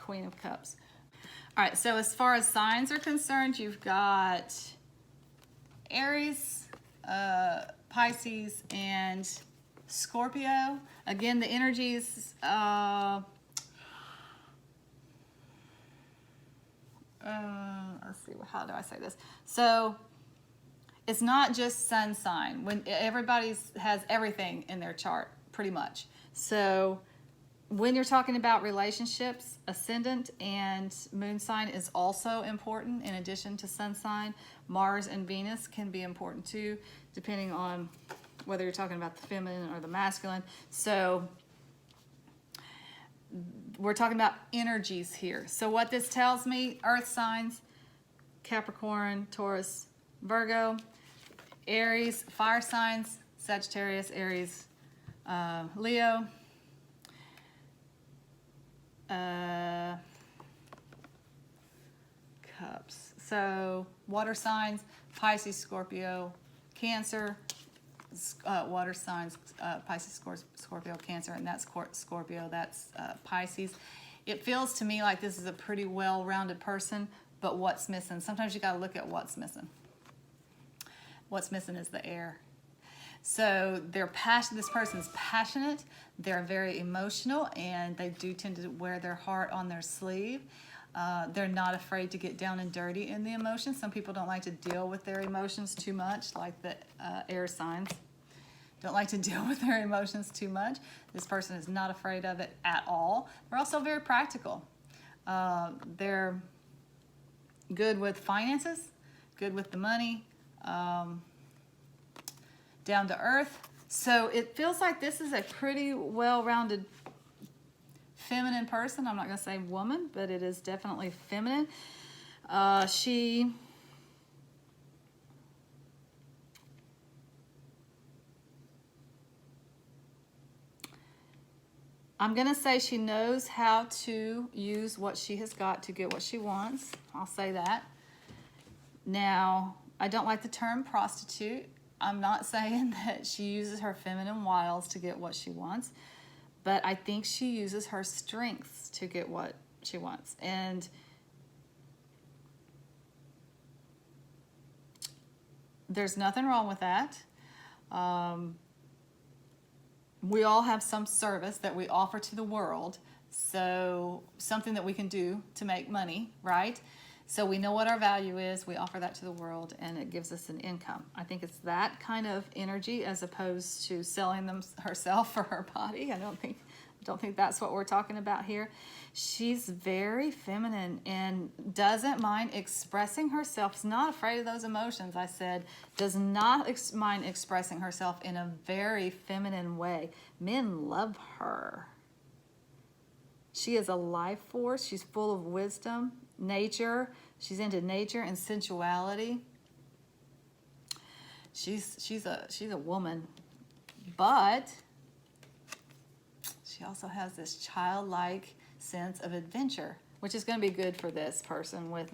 Queen of Cups. All right, so as far as signs are concerned, you've got Aries, Pisces, and Scorpio. Again, the energies, let's see, how do I say this? So it's not just sun sign. When everybody has everything in their chart, pretty much. So when you're talking about relationships, ascendant and moon sign is also important in addition to sun sign. Mars and Venus can be important too, depending on whether you're talking about the feminine or the masculine. So we're talking about energies here. So what this tells me, earth signs, Capricorn, Taurus, Virgo, Aries, fire signs, Sagittarius, Aries, Leo, Cups. So water signs, Pisces, Scorpio, Cancer, water signs, Pisces, Scorpio, Cancer, and that's Scorpio, that's Pisces. It feels to me like this is a pretty well-rounded person, but what's missing? Sometimes you got to look at what's missing. What's missing is the air. So this person's passionate, they're very emotional, and they do tend to wear their heart on their sleeve. They're not afraid to get down and dirty in the emotions. Some people don't like to deal with their emotions too much, like the air signs. Don't like to deal with their emotions too much. This person is not afraid of it at all. They're also very practical. They're good with finances, good with the money, down to earth. So it feels like this is a pretty well-rounded feminine person. I'm not going to say woman, but it is definitely feminine. I'm going to say she knows how to use what she has got to get what she wants. I'll say that. Now, I don't like the term prostitute. I'm not saying that she uses her feminine wiles to get what she wants, but I think she uses her strengths to get what she wants. And there's nothing wrong with that. We all have some service that we offer to the world, so something that we can do to make money, right? So we know what our value is, we offer that to the world, and it gives us an income. I think it's that kind of energy as opposed to selling herself for her body. I don't think that's what we're talking about here. She's very feminine and doesn't mind expressing herself. Is not afraid of those emotions, I said. Does not mind expressing herself in a very feminine way. Men love her. She is a life force. She's full of wisdom, nature. She's into nature and sensuality. She's a woman, but she also has this childlike sense of adventure, which is going to be good for this person with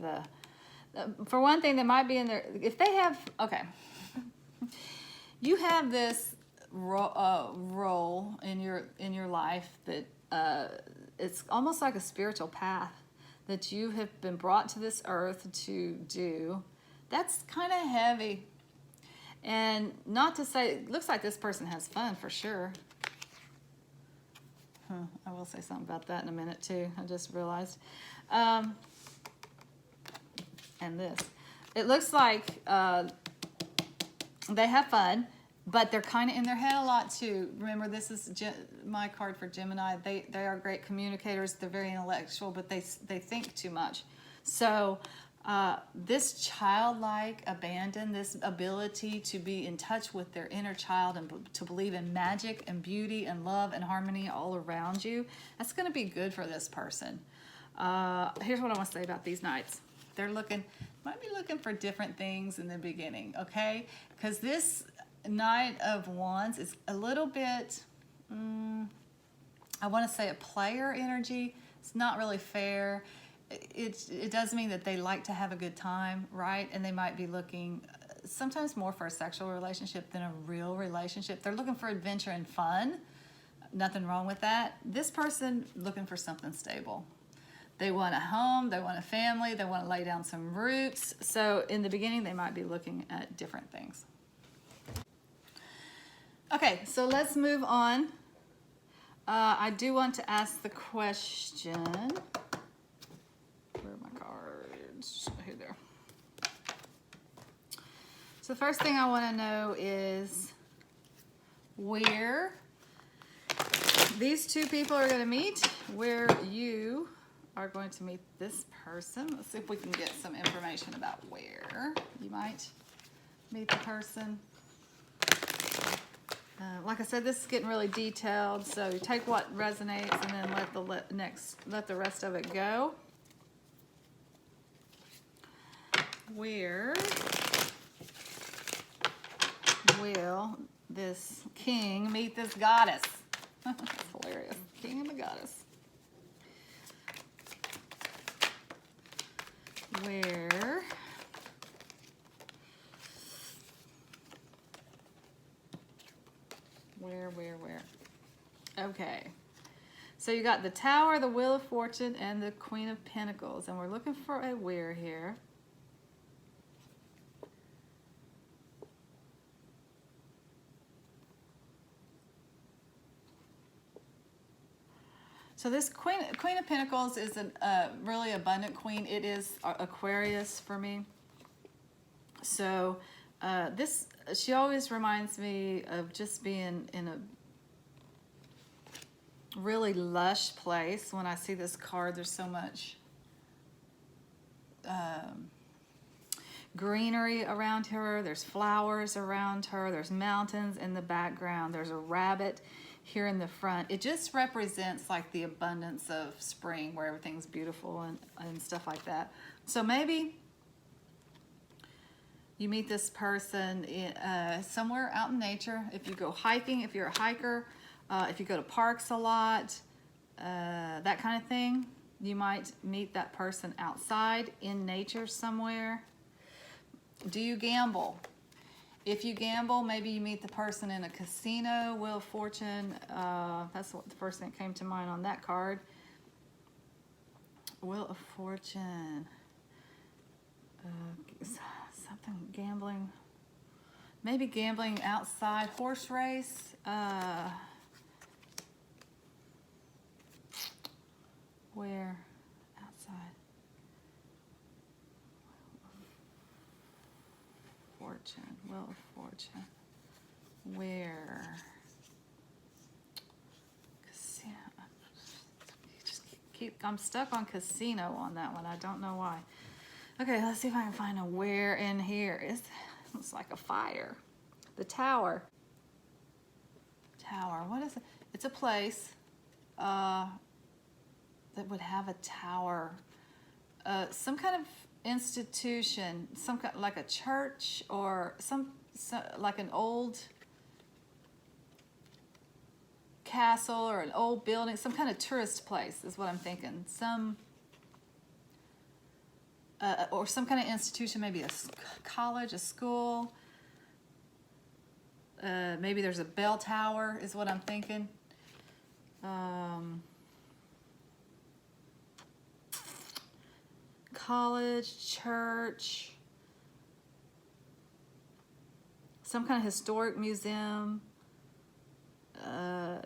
for one thing, they might be in there, if they have, okay, you have this role in your life that it's almost like a spiritual path that you have been brought to this earth to do. That's kind of heavy. And not to say, it looks like this person has fun for sure. I will say something about that in a minute too. I just realized. And this. It looks like they have fun, but they're kind of in their head a lot too. Remember, this is my card for Gemini. They are great communicators. They're very intellectual, but they think too much. So this childlike abandon, this ability to be in touch with their inner child and to believe in magic and beauty and love and harmony all around you, that's going to be good for this person. Here's what I want to say about these knights. They're might be looking for different things in the beginning, okay? Because this Knight of Wands is a little bit, I want to say a player energy. It's not really fair. It does mean that they like to have a good time, right? And they might be looking sometimes more for a sexual relationship than a real relationship. They're looking for adventure and fun. Nothing wrong with that. This person looking for something stable. They want a home, they want a family, they want to lay down some roots. So in the beginning, they might be looking at different things. Okay, so let's move on. I do want to ask the question. Where are my cards? Here they are. So the first thing I want to know is where these two people are going to meet, where you are going to meet this person. Let's see if we can get some information about where you might meet the person. Like I said, this is getting really detailed, so take what resonates and then let the rest of it go. Where will this king meet this goddess? That's hilarious. King and the goddess. Where okay. So you got the Tower, the Wheel of Fortune, and the Queen of Pentacles. And we're looking for a where here. So this Queen of Pentacles is a really abundant queen. It is Aquarius for me. So she always reminds me of just being in a really lush place. When I see this card, there's so much greenery around her. There's flowers around her. There's mountains in the background. There's a rabbit here in the front. It just represents like the abundance of spring, where everything's beautiful and stuff like that. So maybe you meet this person somewhere out in nature. If you go hiking, if you're a hiker, if you go to parks a lot, that kind of thing, you might meet that person outside in nature somewhere. Do you gamble? If you gamble, maybe you meet the person in a casino. Wheel of Fortune, that's what the first thing that came to mind on that card. Wheel of Fortune. Something gambling. Maybe gambling outside. Horse race. Where? Outside. Fortune. Wheel of Fortune. Where? Casino. I'm stuck on casino on that one. I don't know why. Okay, let's see if I can find a where in here. It looks like a fire. The Tower. Tower. What is it? It's a place that would have a tower. Some kind of institution, some kind, like a church or some like an old castle or an old building, some kind of tourist place is what I'm thinking. Or some kind of institution, maybe a college, a school. Maybe there's a bell tower is what I'm thinking. College, church, some kind of historic museum.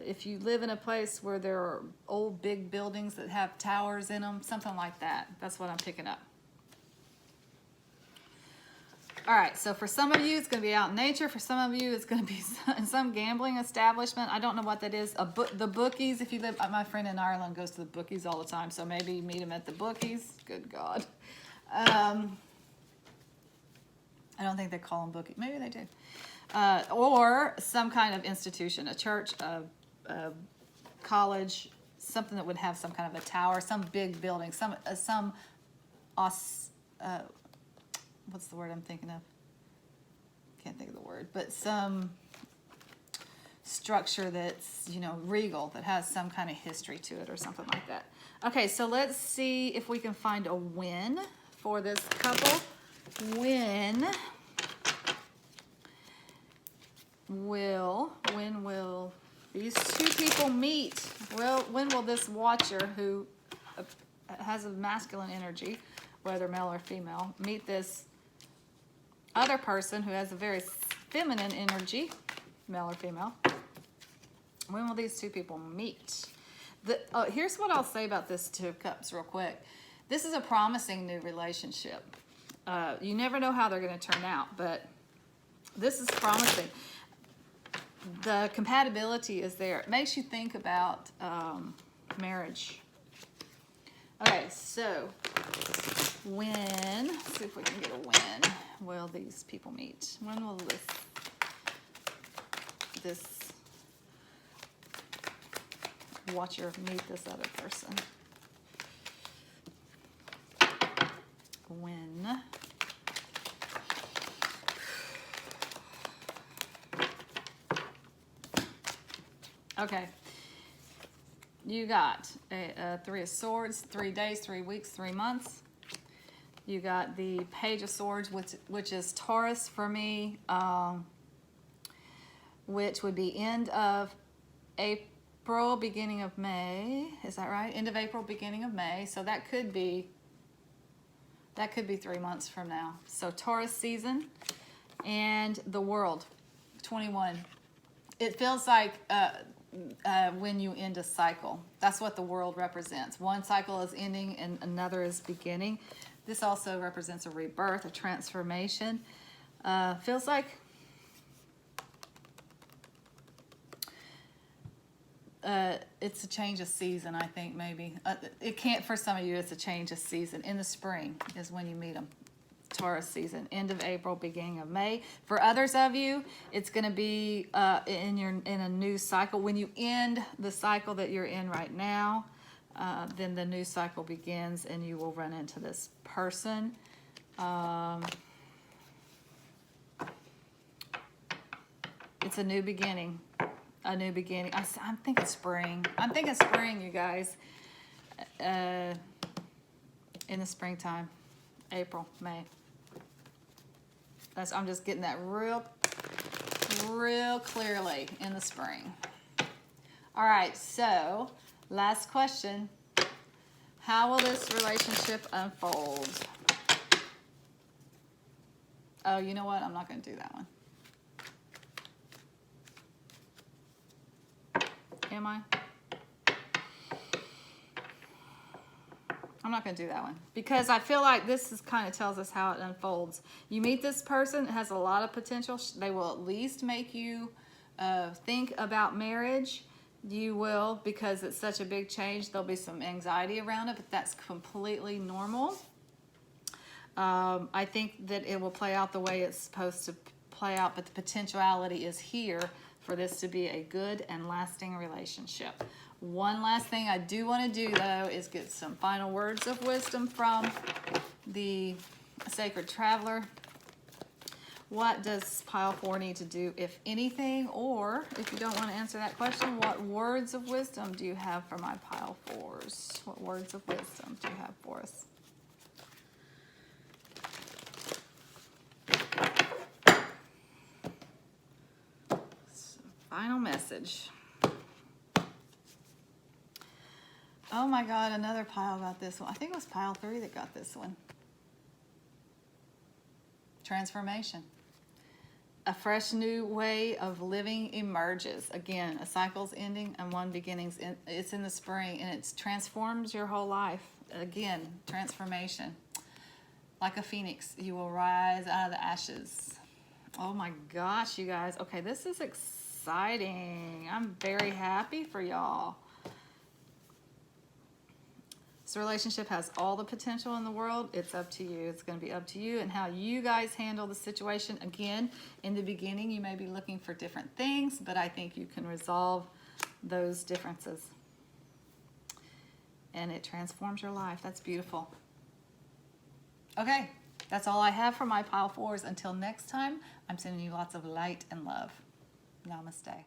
If you live in a place where there are old big buildings that have towers in them, something like that. That's what I'm picking up. All right, so for some of you, it's going to be out in nature. For some of you, it's going to be in some gambling establishment. I don't know what that is. The bookies, if you live, my friend in Ireland goes to the bookies all the time, so maybe you meet him at the bookies. Good God. I don't think they call them bookies. Maybe they do. Or some kind of institution, a church, a college, something that would have some kind of a tower, some big building, what's the word I'm thinking of? Can't think of the word, but some structure that's, regal, that has some kind of history to it or something like that. Okay, so let's see if we can find a win for this couple. When will these two people meet? When will this watcher who has a masculine energy, whether male or female, meet this other person who has a very feminine energy, male or female? When will these two people meet? Here's what I'll say about this Two of Cups real quick. This is a promising new relationship. You never know how they're going to turn out, but this is promising. The compatibility is there. It makes you think about marriage. Okay, so let's see if we can get a when will these people meet? When will this watcher meet this other person? When? Okay. You got a Three of Swords, 3 days, 3 weeks, 3 months. You got the Page of Swords, which is Taurus for me, which would be end of April, beginning of May. Is that right? End of April, beginning of May. So that could be 3 months from now. So Taurus season and the world, 21. It feels like when you end a cycle. That's what the world represents. One cycle is ending and another is beginning. This also represents a rebirth, a transformation. Feels like it's a change of season, I think, maybe. It can't, for some of you, it's a change of season. In the spring is when you meet them. Taurus season, end of April, beginning of May. For others of you, it's going to be in a new cycle. When you end the cycle that you're in right now, then the new cycle begins and you will run into this person. It's a new beginning. A new beginning. I'm thinking spring. I'm thinking spring, you guys. In the springtime. April, May. I'm just getting that real clearly in the spring. All right, so last question. How will this relationship unfold? Oh, you know what? I'm not going to do that one. Am I? I'm not going to do that one because I feel like this is kind of tells us how it unfolds. You meet this person, it has a lot of potential. They will at least make you think about marriage. You will, because it's such a big change. There'll be some anxiety around it, but that's completely normal. I think that it will play out the way it's supposed to play out, but the potentiality is here for this to be a good and lasting relationship. One last thing I do want to do, though, is get some final words of wisdom from the Sacred Traveler. What does pile 4 need to do, if anything? Or, if you don't want to answer that question, what words of wisdom do you have for my pile 4s? What words of wisdom do you have for us? Final message. Oh my God, another pile got this one. I think it was pile 3 that got this one. Transformation. A fresh new way of living emerges. Again, a cycle's ending and one beginning's it's in the spring, and it transforms your whole life. Again, transformation. Like a phoenix, you will rise out of the ashes. Oh my gosh, you guys. Okay, this is exciting. I'm very happy for y'all. This relationship has all the potential in the world. It's up to you. It's going to be up to you and how you guys handle the situation. Again, in the beginning, you may be looking for different things, but I think you can resolve those differences. And it transforms your life. That's beautiful. Okay, that's all I have for my pile 4s. Until next time, I'm sending you lots of light and love. Namaste.